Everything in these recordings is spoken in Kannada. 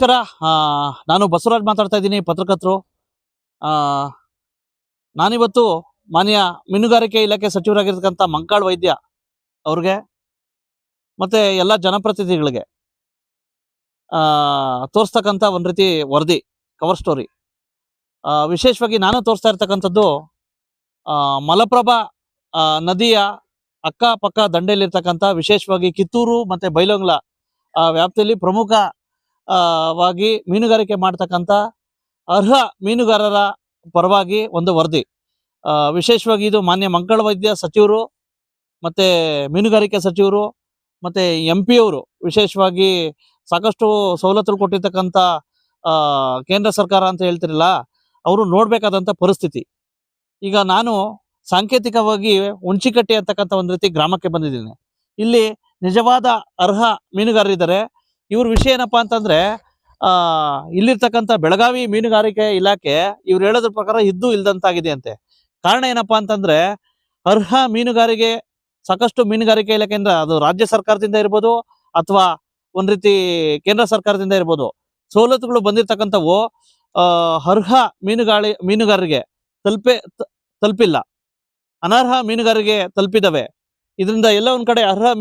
ನಮಸ್ಕಾರ. ನಾನು ಬಸವರಾಜ್ ಮಾತಾಡ್ತಾ ಇದ್ದೀನಿ, ಪತ್ರಕರ್ತರು. ನಾನಿವತ್ತು ಮಾನ್ಯ ಮೀನುಗಾರಿಕೆ ಇಲಾಖೆ ಸಚಿವರಾಗಿರ್ತಕ್ಕಂಥ ಮಂಕಾಳ್ ವೈದ್ಯ ಅವ್ರಿಗೆ ಮತ್ತೆ ಎಲ್ಲ ಜನಪ್ರತಿನಿಧಿಗಳಿಗೆ ತೋರಿಸ್ತಕ್ಕಂಥ ಒಂದು ರೀತಿ ವರದಿ, ಕವರ್ ಸ್ಟೋರಿ. ವಿಶೇಷವಾಗಿ ನಾನು ತೋರಿಸ್ತಾ ಇರ್ತಕ್ಕಂಥದ್ದು ಮಲಪ್ರಭಾ ನದಿಯ ಅಕ್ಕಪಕ್ಕ ದಂಡೆಯಲ್ಲಿರ್ತಕ್ಕಂಥ, ವಿಶೇಷವಾಗಿ ಕಿತ್ತೂರು ಮತ್ತೆ ಬೈಲಹೊಂಗಲ ವ್ಯಾಪ್ತಿಯಲ್ಲಿ ಪ್ರಮುಖವಾಗಿ ಮೀನುಗಾರಿಕೆ ಮಾಡ್ತಕ್ಕಂಥ ಅರ್ಹ ಮೀನುಗಾರರ ಪರವಾಗಿ ಒಂದು ವರದಿ. ವಿಶೇಷವಾಗಿ ಇದು ಮಾನ್ಯ ಮಂಕಾಳ್ ವೈದ್ಯ ಸಚಿವರು ಮತ್ತೆ ಮೀನುಗಾರಿಕೆ ಸಚಿವರು ಮತ್ತೆ MP ಅವರು ವಿಶೇಷವಾಗಿ ಸಾಕಷ್ಟು ಸವಲತ್ತುಗಳು ಕೊಟ್ಟಿರ್ತಕ್ಕಂಥ ಕೇಂದ್ರ ಸರ್ಕಾರ ಅಂತ ಹೇಳ್ತಿರಲ್ಲ, ಅವರು ನೋಡ್ಬೇಕಾದಂಥ ಪರಿಸ್ಥಿತಿ. ಈಗ ನಾನು ಸಾಂಕೇತಿಕವಾಗಿ ಹುಣಚಿಕಟ್ಟಿ ಅಂತಕ್ಕಂಥ ಒಂದು ರೀತಿ ಗ್ರಾಮಕ್ಕೆ ಬಂದಿದ್ದೀನಿ. ಇಲ್ಲಿ ನಿಜವಾದ ಅರ್ಹ ಮೀನುಗಾರರಿದ್ದಾರೆ. ಇವ್ರ ವಿಷಯ ಏನಪ್ಪಾ ಅಂತಂದ್ರೆ, ಇಲ್ಲಿರ್ತಕ್ಕಂಥ ಬೆಳಗಾವಿ ಮೀನುಗಾರಿಕೆ ಇಲಾಖೆ ಇವ್ರು ಹೇಳೋದ್ರ ಪ್ರಕಾರ ಇದ್ದು ಇಲ್ದಂತಾಗಿದೆ ಅಂತೆ. ಕಾರಣ ಏನಪ್ಪಾ ಅಂತಂದ್ರೆ, ಅರ್ಹ ಮೀನುಗಾರಿಕೆ ಸಾಕಷ್ಟು ಮೀನುಗಾರಿಕೆ ಇಲಾಖೆಯಿಂದ, ಅದು ರಾಜ್ಯ ಸರ್ಕಾರದಿಂದ ಇರ್ಬೋದು ಅಥವಾ ಒಂದ್ ರೀತಿ ಕೇಂದ್ರ ಸರ್ಕಾರದಿಂದ ಇರ್ಬೋದು, ಸವಲತ್ತುಗಳು ಬಂದಿರ್ತಕ್ಕಂಥವು ಅರ್ಹ ಮೀನುಗಾರರಿಗೆ ತಲುಪಿಲ್ಲ, ಅನರ್ಹ ಮೀನುಗಾರರಿಗೆ ತಲುಪಿದವೆ. ಇದರಿಂದ ಎಲ್ಲ ಒಂದ್ ಕಡೆ ಅರ್ಹ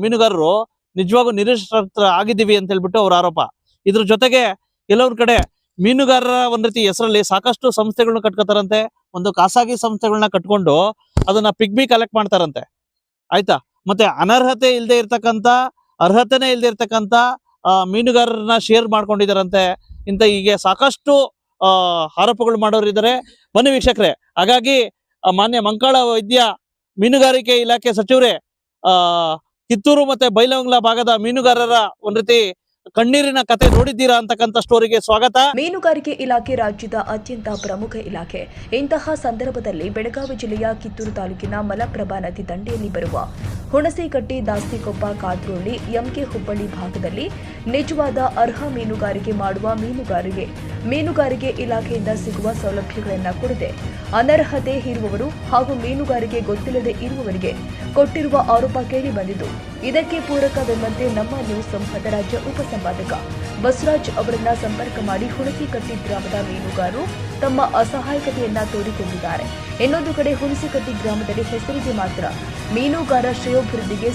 ಮೀನುಗಾರರು ನಿಜವಾಗೂ ನಿರೀಕ್ಷಿತ ಆಗಿದ್ದೀವಿ ಅಂತ ಹೇಳ್ಬಿಟ್ಟು ಅವ್ರ ಆರೋಪ. ಇದ್ರ ಜೊತೆಗೆ ಕೆಲವೊಂದ್ ಕಡೆ ಮೀನುಗಾರರ ಒಂದ್ ರೀತಿ ಹೆಸರಲ್ಲಿ ಸಾಕಷ್ಟು ಸಂಸ್ಥೆಗಳನ್ನ ಕಟ್ಕೋತಾರಂತೆ. ಒಂದು ಖಾಸಗಿ ಸಂಸ್ಥೆಗಳನ್ನ ಕಟ್ಕೊಂಡು ಅದನ್ನ ಪಿಗ್ಮಿ ಕಲೆಕ್ಟ್ ಮಾಡ್ತಾರಂತೆ, ಆಯ್ತಾ. ಮತ್ತೆ ಅನರ್ಹತೆ ಇಲ್ಲದೆ ಇರ್ತಕ್ಕಂಥ, ಅರ್ಹತೆನೇ ಇಲ್ಲದೆ ಇರ್ತಕ್ಕಂಥ ಮೀನುಗಾರರನ್ನ ಶೇರ್ ಮಾಡ್ಕೊಂಡಿದಾರಂತೆ. ಇಂತ ಹೀಗೆ ಸಾಕಷ್ಟು ಆರೋಪಗಳು ಮಾಡೋರು ಇದ್ದಾರೆ. ಬನ್ನಿ ವೀಕ್ಷಕರೇ, ಹಾಗಾಗಿ ಮಾನ್ಯ ಮಂಕಾಳ ವೈದ್ಯ ಮೀನುಗಾರಿಕೆ ಇಲಾಖೆ ಸಚಿವರೇ, ಕಿತ್ತೂರು ಮತ್ತೆ ಬೈಲಹೊಂಗಲ ಭಾಗದ ಮೀನುಗಾರರ ಒಂದ್ ರೀತಿ ಕಣ್ಣೀರಿನ ಕತೆ ನೋಡಿದ್ದೀರಾ ಅಂತಕ್ಕಂಥ ಸ್ಟೋರಿಗೆ ಸ್ವಾಗತ. ಮೀನುಗಾರಿಕೆ ಇಲಾಖೆ ರಾಜ್ಯದ ಅತ್ಯಂತ ಪ್ರಮುಖ ಇಲಾಖೆ. ಇಂತಹ ಸಂದರ್ಭದಲ್ಲಿ ಬೆಳಗಾವಿ ಜಿಲ್ಲೆಯ ಕಿತ್ತೂರು ತಾಲೂಕಿನ ಮಲಪ್ರಭಾ ನದಿ ದಂಡೆಯಲ್ಲಿ ಬರುವ ಹುಣಸೇಕಟ್ಟಿ, ದಾಸ್ತಿಕೊಪ್ಪ, ಕಾದ್ರೋಳಿ, ಎಂಕೆ ಹುಬ್ಬಳ್ಳಿ ಭಾಗದಲ್ಲಿ ನಿಜವಾದ ಅರ್ಹ ಮೀನುಗಾರಿಕೆ ಮಾಡುವ ಮೀನುಗಾರಿಕೆ ಇಲಾಖೆಯಿಂದ ಸಿಗುವ ಸೌಲಭ್ಯಗಳನ್ನು ಕೊಡದೆ ಅನರ್ಹತೆ ಇರುವವರು ಹಾಗೂ ಮೀನುಗಾರಿಕೆ ಗೊತ್ತಿಲ್ಲದೆ ಇರುವವರಿಗೆ ಕೊಟ್ಟಿರುವ ಆರೋಪ ಕೇಳಿ ಬಂದಿದ್ದು, ಇದಕ್ಕೆ ಪೂರಕವೆಂಬಂತೆ ನಮ್ಮ ನ್ಯೂಸ್ ಸಂಘದ ರಾಜ್ಯ ಉಪಸಂಪಾದಕ ಬಸವರಾಜ್ ಅವರನ್ನ ಸಂಪರ್ಕ ಮಾಡಿ ಹುಣಸೇಕಟ್ಟಿ ಗ್ರಾಮದ ಮೀನುಗಾರರು ತಮ್ಮ ಅಸಹಾಯಕತೆಯನ್ನ ತೋರಿಕೊಂಡಿದ್ದಾರೆ. ಇನ್ನೊಂದು ಕಡೆ ಹುಣಸೇಕಟ್ಟಿ ಗ್ರಾಮದಲ್ಲಿ ಹೆಸರಿಗೆ ಮಾತ್ರ ಮೀನುಗಾರ ಶ್ರೇಯೋಭಿವೃದ್ಧಿಗೆ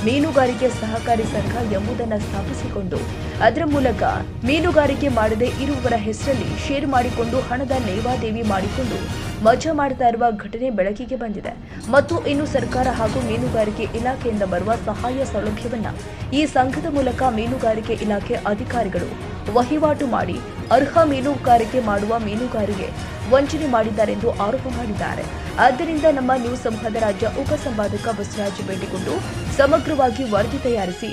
ಮೀನುಗಾರಿಕೆ ಸಹಕಾರಿ ಸಂಘ ಎಂಬುದನ್ನು ಸ್ಥಾಪಿಸಿಕೊಂಡು ಅದರ ಮೂಲಕ ಮೀನುಗಾರಿಕೆ ಮಾಡದೇ ಇರುವವರ ಹೆಸರಲ್ಲಿ ಶೇರ್ ಮಾಡಿಕೊಂಡು ಹಣದ ಲೇವಾದೇವಿ ಮಾಡಿಕೊಂಡು ಮಜಾ ಮಾಡ್ತಾ ಇರುವ ಘಟನೆ ಬೆಳಕಿಗೆ ಬಂದಿದೆ. ಮತ್ತು ಇನ್ನು ಸರ್ಕಾರ ಹಾಗೂ ಮೀನುಗಾರಿಕೆ ಇಲಾಖೆಯಿಂದ ಬರುವ ಸಹಾಯ ಸೌಲಭ್ಯವನ್ನ ಈ ಸಂಘದ ಮೂಲಕ ಮೀನುಗಾರಿಕೆ ಇಲಾಖೆ ಅಧಿಕಾರಿಗಳು ವಹಿವಾಟು ಮಾಡಿ ಅರ್ಹ ಮೀನುಗಾರಿಕೆ ಮಾಡುವ ಮೀನುಗಾರರಿಗೆ ವಂಚನೆ ಮಾಡಿದ್ದಾರೆಂದು ಆರೋಪ ಮಾಡಿದ್ದಾರೆ. ಆದ್ದರಿಂದ ನಮ್ಮ ನ್ಯೂಸ್ ಸಂಘದ ರಾಜ್ಯ ಉಪಸಂಪಾದಕ ಬಸವರಾಜ್ ಭೇಟಿಗೊಂಡು ಸಮಗ್ರವಾಗಿ ವರದಿ ತಯಾರಿಸಿ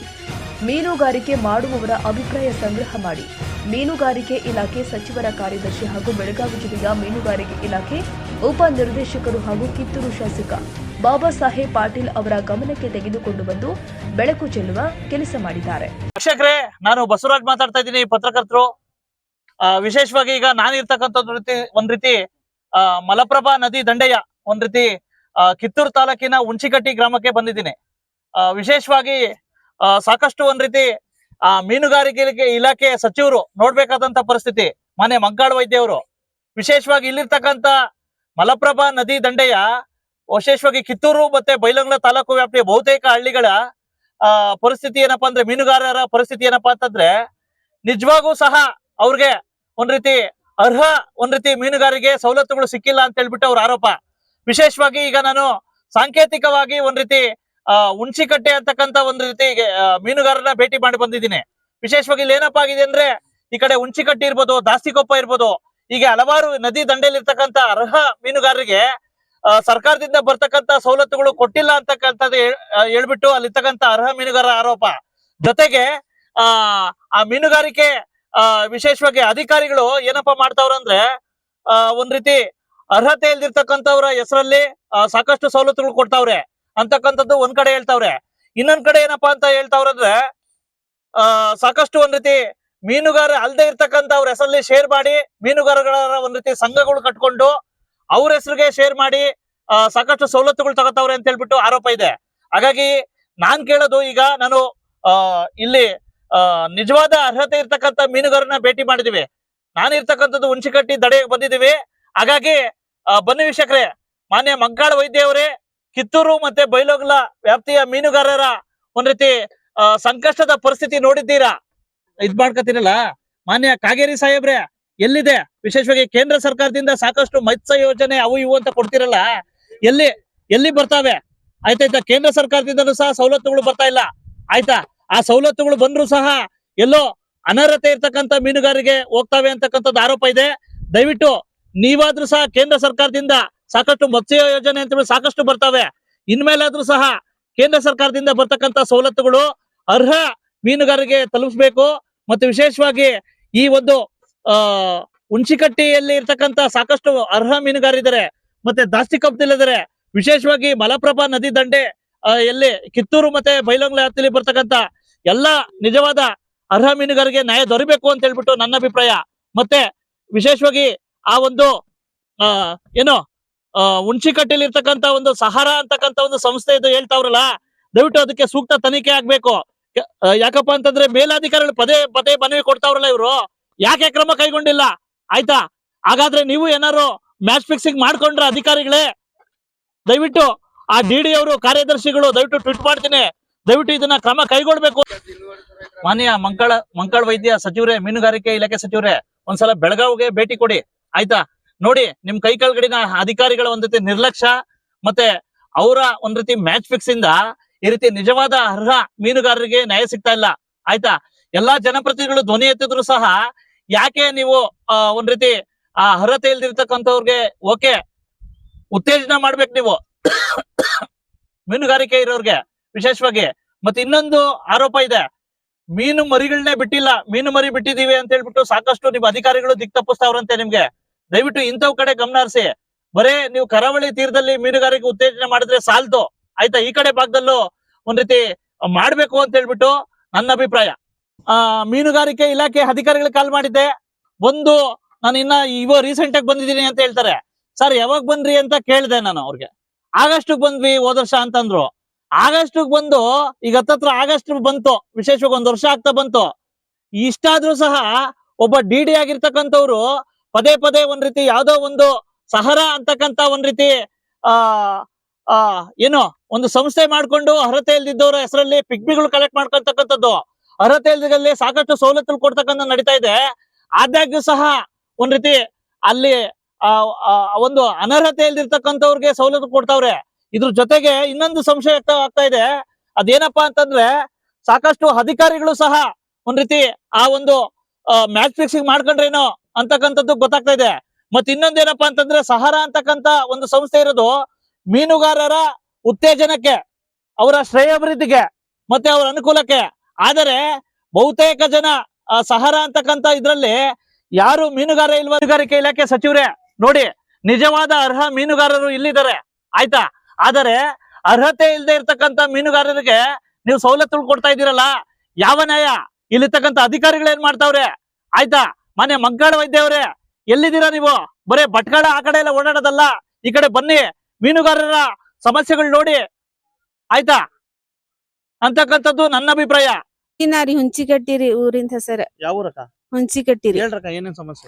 ಮೀನುಗಾರಿಕೆ ಮಾಡುವವರ ಅಭಿಪ್ರಾಯ ಸಂಗ್ರಹ ಮಾಡಿ ಮೀನುಗಾರಿಕೆ ಇಲಾಖೆ ಸಚಿವರ ಕಾರ್ಯದರ್ಶಿ ಹಾಗೂ ಬೆಳಗಾವಿ ಜಿಲ್ಲೆಯ ಮೀನುಗಾರಿಕೆ ಇಲಾಖೆ ಉಪ ನಿರ್ದೇಶಕರು ಹಾಗೂ ಕಿತ್ತೂರು ಶಾಸಕ ಬಾಬಾ ಸಾಹೇಬ್ ಪಾಟೀಲ್ ಅವರ ಗಮನಕ್ಕೆ ತೆಗೆದುಕೊಂಡು ಬಂದು ಬೆಳಕು ಚೆಲ್ಲುವ ಕೆಲಸ ಮಾಡಿದ್ದಾರೆ. ವೀಕ್ಷಕರೇ, ನಾನು ಬಸವರಾಜ್ ಮಾತಾಡ್ತಾ ಇದ್ದೀನಿ, ಪತ್ರಕರ್ತರು. ವಿಶೇಷವಾಗಿ ಈಗ ನಾನಿರ್ತಕ್ಕಂಥದ್ದು ಒಂದ್ ರೀತಿ ಮಲಪ್ರಭಾ ನದಿ ದಂಡೆಯ ಒಂದ್ ರೀತಿ ಕಿತ್ತೂರು ತಾಲೂಕಿನ ಹುಣಚಿಕಟ್ಟಿ ಗ್ರಾಮಕ್ಕೆ ಬಂದಿದ್ದೀನಿ. ವಿಶೇಷವಾಗಿ ಸಾಕಷ್ಟು ಒಂದ್ ರೀತಿ ಮೀನುಗಾರಿಕೆ ಇಲಾಖೆ ಸಚಿವರು ನೋಡ್ಬೇಕಾದಂತ ಪರಿಸ್ಥಿತಿ. ಮಾನ್ಯ ಮಂಕಾಳ್ ವೈದ್ಯ ಅವರು ವಿಶೇಷವಾಗಿ ಇಲ್ಲಿರ್ತಕ್ಕಂಥ ಮಲಪ್ರಭಾ ನದಿ ದಂಡೆಯ, ವಿಶೇಷವಾಗಿ ಕಿತ್ತೂರು ಮತ್ತೆ ಬೈಲಹೊಂಗಲ ತಾಲೂಕು ವ್ಯಾಪ್ತಿಯ ಬಹುತೇಕ ಹಳ್ಳಿಗಳ ಪರಿಸ್ಥಿತಿ ಏನಪ್ಪಾ ಅಂದ್ರೆ, ಮೀನುಗಾರರ ಪರಿಸ್ಥಿತಿ ಏನಪ್ಪಾ ಅಂತಂದ್ರೆ, ನಿಜವಾಗೂ ಸಹ ಅವ್ರಿಗೆ ಒಂದ್ ರೀತಿ ಅರ್ಹ ಒಂದ್ ರೀತಿ ಮೀನುಗಾರಿಕೆ ಸವಲತ್ತುಗಳು ಸಿಕ್ಕಿಲ್ಲ ಅಂತ ಹೇಳ್ಬಿಟ್ಟು ಅವ್ರ ಆರೋಪ. ವಿಶೇಷವಾಗಿ ಈಗ ನಾನು ಸಾಂಕೇತಿಕವಾಗಿ ಒಂದ್ ರೀತಿ ಹುಣಚಿಕಟ್ಟೆ ಅಂತಕ್ಕಂಥ ಒಂದ್ ರೀತಿ ಮೀನುಗಾರರನ್ನ ಭೇಟಿ ಮಾಡಿ ಬಂದಿದ್ದೀನಿ. ವಿಶೇಷವಾಗಿ ಇಲ್ಲಿ ಏನಪ್ಪಾ ಆಗಿದೆ ಅಂದ್ರೆ, ಈ ಕಡೆ ಹುಣಚಿಕಟ್ಟಿ ಇರ್ಬೋದು, ದಾಸ್ತಿಕೊಪ್ಪ ಇರ್ಬೋದು, ಹೀಗೆ ಹಲವಾರು ನದಿ ದಂಡೆಯಲ್ಲಿ ಇರ್ತಕ್ಕಂಥ ಅರ್ಹ ಮೀನುಗಾರರಿಗೆ ಸರ್ಕಾರದಿಂದ ಬರ್ತಕ್ಕಂಥ ಸವಲತ್ತುಗಳು ಕೊಟ್ಟಿಲ್ಲ ಅಂತಕ್ಕಂಥದ್ದು ಹೇಳ್ಬಿಟ್ಟು ಅಲ್ಲಿರ್ತಕ್ಕಂಥ ಅರ್ಹ ಮೀನುಗಾರರ ಆರೋಪ. ಜೊತೆಗೆ ಆ ಮೀನುಗಾರಿಕೆ ವಿಶೇಷವಾಗಿ ಅಧಿಕಾರಿಗಳು ಏನಪ್ಪಾ ಮಾಡ್ತಾವ್ರಂದ್ರೆ, ಒಂದ್ ರೀತಿ ಅರ್ಹತೆ ಇಲ್ದಿರ್ತಕ್ಕಂಥವ್ರ ಹೆಸರಲ್ಲಿ ಸಾಕಷ್ಟು ಸವಲತ್ತುಗಳು ಕೊಡ್ತಾವ್ರೆ ಅಂತಕ್ಕಂಥದ್ದು ಒಂದ್ ಕಡೆ ಹೇಳ್ತಾವ್ರೆ. ಇನ್ನೊಂದ್ ಕಡೆ ಏನಪ್ಪಾ ಅಂತ ಹೇಳ್ತಾವ್ರಂದ್ರೆ, ಸಾಕಷ್ಟು ಒಂದ್ ರೀತಿ ಮೀನುಗಾರ ಅಲ್ದೇ ಇರ್ತಕ್ಕಂಥ ಅವ್ರ ಹೆಸರಲ್ಲಿ ಶೇರ್ ಮಾಡಿ ಮೀನುಗಾರಗಳ ಒಂದ್ ರೀತಿ ಸಂಘಗಳು ಕಟ್ಕೊಂಡು ಅವ್ರ ಹೆಸರಿಗೆ ಶೇರ್ ಮಾಡಿ ಸಾಕಷ್ಟು ಸವಲತ್ತುಗಳು ತಗೋತಾವ್ರೆ ಅಂತ ಹೇಳ್ಬಿಟ್ಟು ಆರೋಪ ಇದೆ. ಹಾಗಾಗಿ ನಾನ್ ಕೇಳೋದು, ಈಗ ನಾನು ಇಲ್ಲಿ ನಿಜವಾದ ಅರ್ಹತೆ ಇರ್ತಕ್ಕಂಥ ಮೀನುಗಾರನ ಭೇಟಿ ಮಾಡಿದೀವಿ. ನಾನು ಇರ್ತಕ್ಕಂಥದ್ದು ಹುಣಸಿಕಟ್ಟಿ ದಡೆ ಬಂದಿದ್ದೀವಿ. ಹಾಗಾಗಿ ಬನ್ನಿ ವೀಕ್ಷಕರೇ, ಮಾನ್ಯ ಮಂಕಾಳ ವೈದ್ಯ ಅವರೇ, ಕಿತ್ತೂರು ಮತ್ತೆ ಬೈಲೊಗಲ ವ್ಯಾಪ್ತಿಯ ಮೀನುಗಾರರ ಒಂದ್ ರೀತಿ ಸಂಕಷ್ಟದ ಪರಿಸ್ಥಿತಿ ನೋಡಿದ್ದೀರಾ. ಇದ್ ಮಾಡ್ಕೊತೀರಲ್ಲ, ಮಾನ್ಯ ಕಾಗೇರಿ ಸಾಹೇಬ್ರೆ, ಎಲ್ಲಿದೆ ವಿಶೇಷವಾಗಿ ಕೇಂದ್ರ ಸರ್ಕಾರದಿಂದ ಸಾಕಷ್ಟು ಮತ್ಸ್ಯ ಯೋಜನೆ ಅವು ಇವು ಅಂತ ಕೊಡ್ತಿರಲ್ಲ, ಎಲ್ಲಿ ಬರ್ತಾವೆ? ಆಯ್ತಾಯ್ತಾ, ಕೇಂದ್ರ ಸರ್ಕಾರದಿಂದನೂ ಸಹ ಸವಲತ್ತುಗಳು ಬರ್ತಾ ಇಲ್ಲ. ಆಯ್ತಾ, ಆ ಸವಲತ್ತುಗಳು ಬಂದ್ರು ಸಹ ಎಲ್ಲೋ ಅನರ್ಹತೆ ಇರ್ತಕ್ಕಂಥ ಮೀನುಗಾರಿಗೆ ಹೋಗ್ತಾವೆ ಅಂತಕ್ಕಂಥದ್ದು ಆರೋಪ ಇದೆ. ದಯವಿಟ್ಟು ನೀವಾದ್ರೂ ಸಹ ಕೇಂದ್ರ ಸರ್ಕಾರದಿಂದ ಸಾಕಷ್ಟು ಮತ್ಸ್ಯ ಯೋಜನೆ ಅಂತ ಸಾಕಷ್ಟು ಬರ್ತಾವೆ. ಇನ್ಮೇಲಾದ್ರೂ ಸಹ ಕೇಂದ್ರ ಸರ್ಕಾರದಿಂದ ಬರ್ತಕ್ಕಂಥ ಸವಲತ್ತುಗಳು ಅರ್ಹ ಮೀನುಗಾರರಿಗೆ ತಲುಪಿಸ್ಬೇಕು. ಮತ್ತೆ ವಿಶೇಷವಾಗಿ ಈ ಒಂದು ಹುಣಸಿಕಟ್ಟಿಯಲ್ಲಿ ಇರ್ತಕ್ಕಂಥ ಸಾಕಷ್ಟು ಅರ್ಹ ಮೀನುಗಾರಿದ್ದಾರೆ, ಮತ್ತೆ ದಾಸ್ತಿಕೊಪ್ಪದಲ್ಲಿದ್ದಾರೆ. ವಿಶೇಷವಾಗಿ ಮಲಪ್ರಭಾ ನದಿ ದಂಡೆ ಎಲ್ಲಿ ಕಿತ್ತೂರು ಮತ್ತೆ ಬೈಲೊಂಗಲ ವ್ಯಾಪ್ತಿಯಲ್ಲಿ ಬರ್ತಕ್ಕಂಥ ಎಲ್ಲಾ ನಿಜವಾದ ಅರ್ಹ ಮೀನುಗಾರರಿಗೆ ನ್ಯಾಯ ದೊರಕಬೇಕು ಅಂತ ಹೇಳ್ಬಿಟ್ಟು ನನ್ನ ಅಭಿಪ್ರಾಯ. ಮತ್ತೆ ವಿಶೇಷವಾಗಿ ಆ ಒಂದು ಏನು ಹುಣಸಿಕಟ್ಟಿಯಲ್ಲಿ ಇರ್ತಕ್ಕಂಥ ಒಂದು ಸಹಾರಾ ಅಂತಕ್ಕಂಥ ಒಂದು ಸಂಸ್ಥೆ ಇದು ಹೇಳ್ತಾವ್ರಲ್ಲ, ದಯವಿಟ್ಟು ಅದಕ್ಕೆ ಸೂಕ್ತ ತನಿಖೆ ಆಗ್ಬೇಕು. ಯಾಕಪ್ಪ ಅಂತಂದ್ರೆ ಮೇಲಾಧಿಕಾರಿಗಳು ಪದೇ ಪದೇ ಮನವಿ ಕೊಡ್ತಾವ್ರಲ್ಲ, ಇವರು ಯಾಕೆ ಕ್ರಮ ಕೈಗೊಂಡಿಲ್ಲ? ಆಯ್ತಾ, ಹಾಗಾದ್ರೆ ನೀವು ಏನಾರು ಮ್ಯಾಚ್ ಫಿಕ್ಸಿಂಗ್ ಮಾಡ್ಕೊಂಡ್ರ ಅಧಿಕಾರಿಗಳೇ? ದಯವಿಟ್ಟು ಆ ಡಿ ಅವರು ಕಾರ್ಯದರ್ಶಿಗಳು ದಯವಿಟ್ಟು ಟ್ವೀಟ್ ಮಾಡ್ತೀನಿ, ದಯವಿಟ್ಟು ಇದನ್ನ ಕ್ರಮ ಕೈಗೊಳ್ಬೇಕು. ಮಾನ್ಯ ಮಂಕಾಳ ವೈದ್ಯ ಸಚಿವರೇ, ಮೀನುಗಾರಿಕೆ ಇಲಾಖೆ ಸಚಿವರೇ, ಒಂದ್ಸಲ ಬೆಳಗಾವಿಗೆ ಭೇಟಿ ಕೊಡಿ. ಆಯ್ತಾ, ನೋಡಿ ನಿಮ್ ಕೈ ಕೆಳಗಡಿನ ಅಧಿಕಾರಿಗಳ ಒಂದ್ ರೀತಿ ನಿರ್ಲಕ್ಷ್ಯ ಮತ್ತೆ ಅವರ ಒಂದ್ ರೀತಿ ಮ್ಯಾಚ್ ಫಿಕ್ಸ್ ಇಂದ ಈ ರೀತಿ ನಿಜವಾದ ಅರ್ಹ ಮೀನುಗಾರರಿಗೆ ನ್ಯಾಯ ಸಿಗ್ತಾ ಇಲ್ಲ. ಆಯ್ತಾ, ಎಲ್ಲಾ ಜನಪ್ರತಿನಿಧಿಗಳು ಧ್ವನಿ ಎತ್ತಿದ್ರು ಸಹ ಯಾಕೆ ನೀವು ಒಂದ್ ರೀತಿ ಆ ಅರ್ಹತೆ ಇಲ್ದಿರ್ತಕ್ಕಂಥವ್ರಿಗೆ ಓಕೆ ಉತ್ತೇಜನ ಮಾಡ್ಬೇಕು ನೀವು ಮೀನುಗಾರಿಕೆ ಇರೋರ್ಗೆ ವಿಶೇಷವಾಗಿ. ಮತ್ತೆ ಇನ್ನೊಂದು ಆರೋಪ ಇದೆ, ಮೀನು ಮರಿಗಳನ್ನೇ ಬಿಟ್ಟಿಲ್ಲ, ಮೀನು ಮರಿ ಬಿಟ್ಟಿದೀವಿ ಅಂತ ಹೇಳ್ಬಿಟ್ಟು ಸಾಕಷ್ಟು ನಿಮ್ ಅಧಿಕಾರಿಗಳು ದಿಕ್ತಪ್ಪಿಸ್ತಾವ್ರಂತೆ. ನಿಮ್ಗೆ ದಯವಿಟ್ಟು ಇಂಥವ್ ಕಡೆ ಗಮನ ಹರಿಸಿ. ಬರೇ ನೀವು ಕರಾವಳಿ ತೀರದಲ್ಲಿ ಮೀನುಗಾರಿಕೆ ಉತ್ತೇಜನ ಮಾಡಿದ್ರೆ ಸಾಲ್ತು. ಆಯ್ತಾ, ಈ ಕಡೆ ಭಾಗದಲ್ಲೂ ಒಂದ್ ರೀತಿ ಮಾಡ್ಬೇಕು ಅಂತ ಹೇಳ್ಬಿಟ್ಟು ನನ್ನ ಅಭಿಪ್ರಾಯ. ಮೀನುಗಾರಿಕೆ ಇಲಾಖೆ ಅಧಿಕಾರಿಗಳಿಗೆ ಕಾಲ್ ಮಾಡಿದ್ದೆ, ಒಂದು ನಾನು ಇನ್ನ ರೀಸೆಂಟ್ ಆಗಿ ಬಂದಿದ್ದೀನಿ ಅಂತ ಹೇಳ್ತಾರೆ. ಸರ್ ಯಾವಾಗ ಬಂದ್ರಿ ಅಂತ ಕೇಳಿದೆ ನಾನು ಅವ್ರಿಗೆ. ಆಗಸ್ಟ್ ಬಂದ್ವಿ ಹೋದ ವರ್ಷ ಅಂತಂದ್ರು. ಆಗಸ್ಟ್ ಬಂದು ಈಗ ಹತ್ತತ್ರ ಆಗಸ್ಟ್ ಬಂತು, ವಿಶೇಷವಾಗಿ 1 ವರ್ಷ ಆಗ್ತಾ ಬಂತು. ಇಷ್ಟಾದ್ರೂ ಸಹ ಒಬ್ಬ ಡಿ ಆಗಿರ್ತಕ್ಕಂಥವ್ರು ಪದೇ ಪದೇ ಒಂದ್ ರೀತಿ ಯಾವ್ದೋ ಒಂದು ಸಹಾರಾ ಅಂತಕ್ಕಂತ ಒಂದ್ ರೀತಿ ಏನು ಒಂದು ಸಂಸ್ಥೆ ಮಾಡ್ಕೊಂಡು ಅರ್ಹತೆ ಇಲ್ದಿದ್ದವರ ಹೆಸರಲ್ಲಿ ಪಿಗ್ಮಿಗಳು ಕಲೆಕ್ಟ್ ಮಾಡ್ಕೊಳ್ತಕ್ಕಂಥದ್ದು, ಅರ್ಹತೆ ಇಲ್ದಲ್ಲಿ ಸಾಕಷ್ಟು ಸವಲತ್ತುಗಳು ಕೊಡ್ತಕ್ಕಂಥ ನಡೀತಾ ಇದೆ. ಆದಾಗ್ಯೂ ಸಹ ಒಂದ್ ರೀತಿ ಅಲ್ಲಿ ಒಂದು ಅನರ್ಹತೆ ಇಲ್ದಿರ್ತಕ್ಕಂಥವ್ರಿಗೆ ಸವಲತ್ತು ಕೊಡ್ತಾವ್ರೆ. ಇದ್ರ ಜೊತೆಗೆ ಇನ್ನೊಂದು ಸಂಶಯ ಆಗ್ತಾ ಇದೆ, ಅದೇನಪ್ಪಾ ಅಂತಂದ್ರೆ ಸಾಕಷ್ಟು ಅಧಿಕಾರಿಗಳು ಸಹ ಒಂದ್ ರೀತಿ ಆ ಒಂದು ಮ್ಯಾಚ್ ಫಿಕ್ಸಿಂಗ್ ಮಾಡ್ಕೊಂಡ್ರೇನೋ ಅಂತಕ್ಕಂಥದ್ದು ಗೊತ್ತಾಗ್ತಾ ಇದೆ. ಮತ್ತೆ ಇನ್ನೊಂದೇನಪ್ಪಾ ಅಂತಂದ್ರೆ ಸಹಾರಾ ಅಂತಕ್ಕಂತ ಒಂದು ಸಂಸ್ಥೆ ಇರೋದು ಮೀನುಗಾರರ ಉತ್ತೇಜನಕ್ಕೆ, ಅವರ ಶ್ರೇಯಾಭಿವೃದ್ಧಿಗೆ ಮತ್ತೆ ಅವರ ಅನುಕೂಲಕ್ಕೆ. ಆದರೆ ಬಹುತೇಕ ಜನ ಸಹಾರಾ ಅಂತಕ್ಕಂತ ಇದ್ರಲ್ಲಿ ಯಾರು ಮೀನುಗಾರ ಇಲ್ವಾ? ಮೀನುಗಾರಿಕೆ ಇಲಾಖೆ ಸಚಿವರೇ ನೋಡಿ, ನಿಜವಾದ ಅರ್ಹ ಮೀನುಗಾರರು ಇಲ್ಲಿದ್ದಾರೆ. ಆಯ್ತಾ, ಆದರೆ ಅರ್ಹತೆ ಇಲ್ಲದೆ ಇರ್ತಕ್ಕಂಥ ಮೀನುಗಾರರಿಗೆ ನೀವು ಸವಲತ್ತುಗಳು ಕೊಡ್ತಾ ಇದ್ದೀರಲ್ಲ, ಯಾವ ನ್ಯಾಯ? ಇಲ್ಲಿರ್ತಕ್ಕಂಥ ಅಧಿಕಾರಿಗಳು ಏನ್ ಮಾಡ್ತಾವ್ರೆ? ಆಯ್ತಾ, ಮಾನ್ಯ ಮಂಕಾಳ ವೈದ್ಯ ಅವರೇ, ಎಲ್ಲಿದ್ದೀರಾ ನೀವು? ಬರೇ ಭಟ್ಕಳ ಆ ಕಡೆ ಎಲ್ಲ ಓಡಾಡೋದಲ್ಲ, ಈ ಕಡೆ ಬನ್ನಿ, ಮೀನುಗಾರರ ಸಮಸ್ಯೆಗಳು ನೋಡಿ. ಆಯ್ತಾ ಅಂತಕ್ಕಂಥದ್ದು ನನ್ನ ಅಭಿಪ್ರಾಯ. ರೀ ಹುಂಚಿಕಟ್ಟಿರಿ ಊರಿನ ಹೆಸರು. ಯಾವ ಊರಕ್ಕ? ಹುಂಚಿಕಟ್ಟಿರಿ. ಹೇಳ್ರಕ್ಕ, ಏನೇನ್ ಸಮಸ್ಯೆ?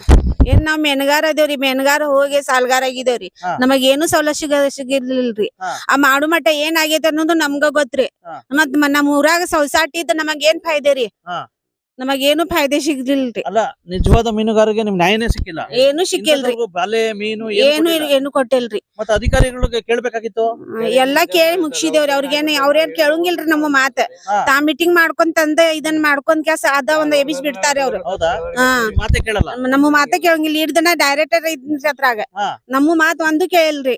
ಏನ್ ನಾವ್ ಮೆಣಗಾರ ಅದೇವ್ರಿ, ಮೆಣಗಾರ ಹೋಗಿ ಸಾಲ್ಗಾರ ಆಗಿದೇವ್ರಿ. ನಮಗ್ ಏನು ಸೌಲಭ್ಯ ಸಿಗಿರ್ಲಿಲ್ರಿ. ಆ ಮಾಡು ಮಟ್ಟ ಏನ್ ಆಗೈತೆ ಅನ್ನೋದು ನಮ್ಗ ಗೊತ್ತ್ರಿ. ಮತ್ ನಮ್ ಊರಾಗ ಸೊಸೈಟಿ ಇದ್ದ ನಮಗ್ ಏನ್ ಫಾಯ್ದೆ ರೀ? ನಮಗೇನು ಫಾಯ್ದೆ ಸಿಗ್ಲಿಲ್ರಿ. ಅಲ್ಲ, ನಿಜವಾದ ಮೀನುಗಾರರಿಗೆ ನಿಮ್ ನ್ಯಾಯನೇ ಸಿಕ್ಕಿಲ್ಲ, ಏನು ಸಿಕ್ಕಿಲ್ರಿ. ಬಾಲೆ ಮೀನು ಏನು ಕೊಟ್ಟಿಲ್ರಿ. ಮತ್ತೆ ಅಧಿಕಾರಿಗಳಿಗೆ ಕೇಳ್ಬೇಕಾಗಿತ್ತು. ಎಲ್ಲಾ ಕೇಳಿ ಮುಗಿಸಿದೇವ್ರಿ. ಅವ್ರೇನ್ ಕೇಳಂಗಿಲ್ರಿ ನಮ್ಮ ಮಾತ್. ತಾ ಮೀಟಿಂಗ್ ಮಾಡ್ಕೊಂತಂದ ಇದನ್ ಮಾಡ್ಕೊಂಡ್ ಕೆಸ ಅದ ಒಂದ್ ಎಬಿಸ್ ಬಿಡ್ತಾರಿ ಅವ್ರು. ಮಾತೆ ಕೇಳಲ್ಲ, ನಮ್ಮ ಮಾತ ಕೇಳಂಗಿಲ್ಲ. ಇಡ್ದನ ಡೈರೆಕ್ಟರ್ ಇದ್ರಾಗ ನಮ್ಮ ಮಾತ್ ಒಂದು ಕೇಳಿಲ್ರಿ.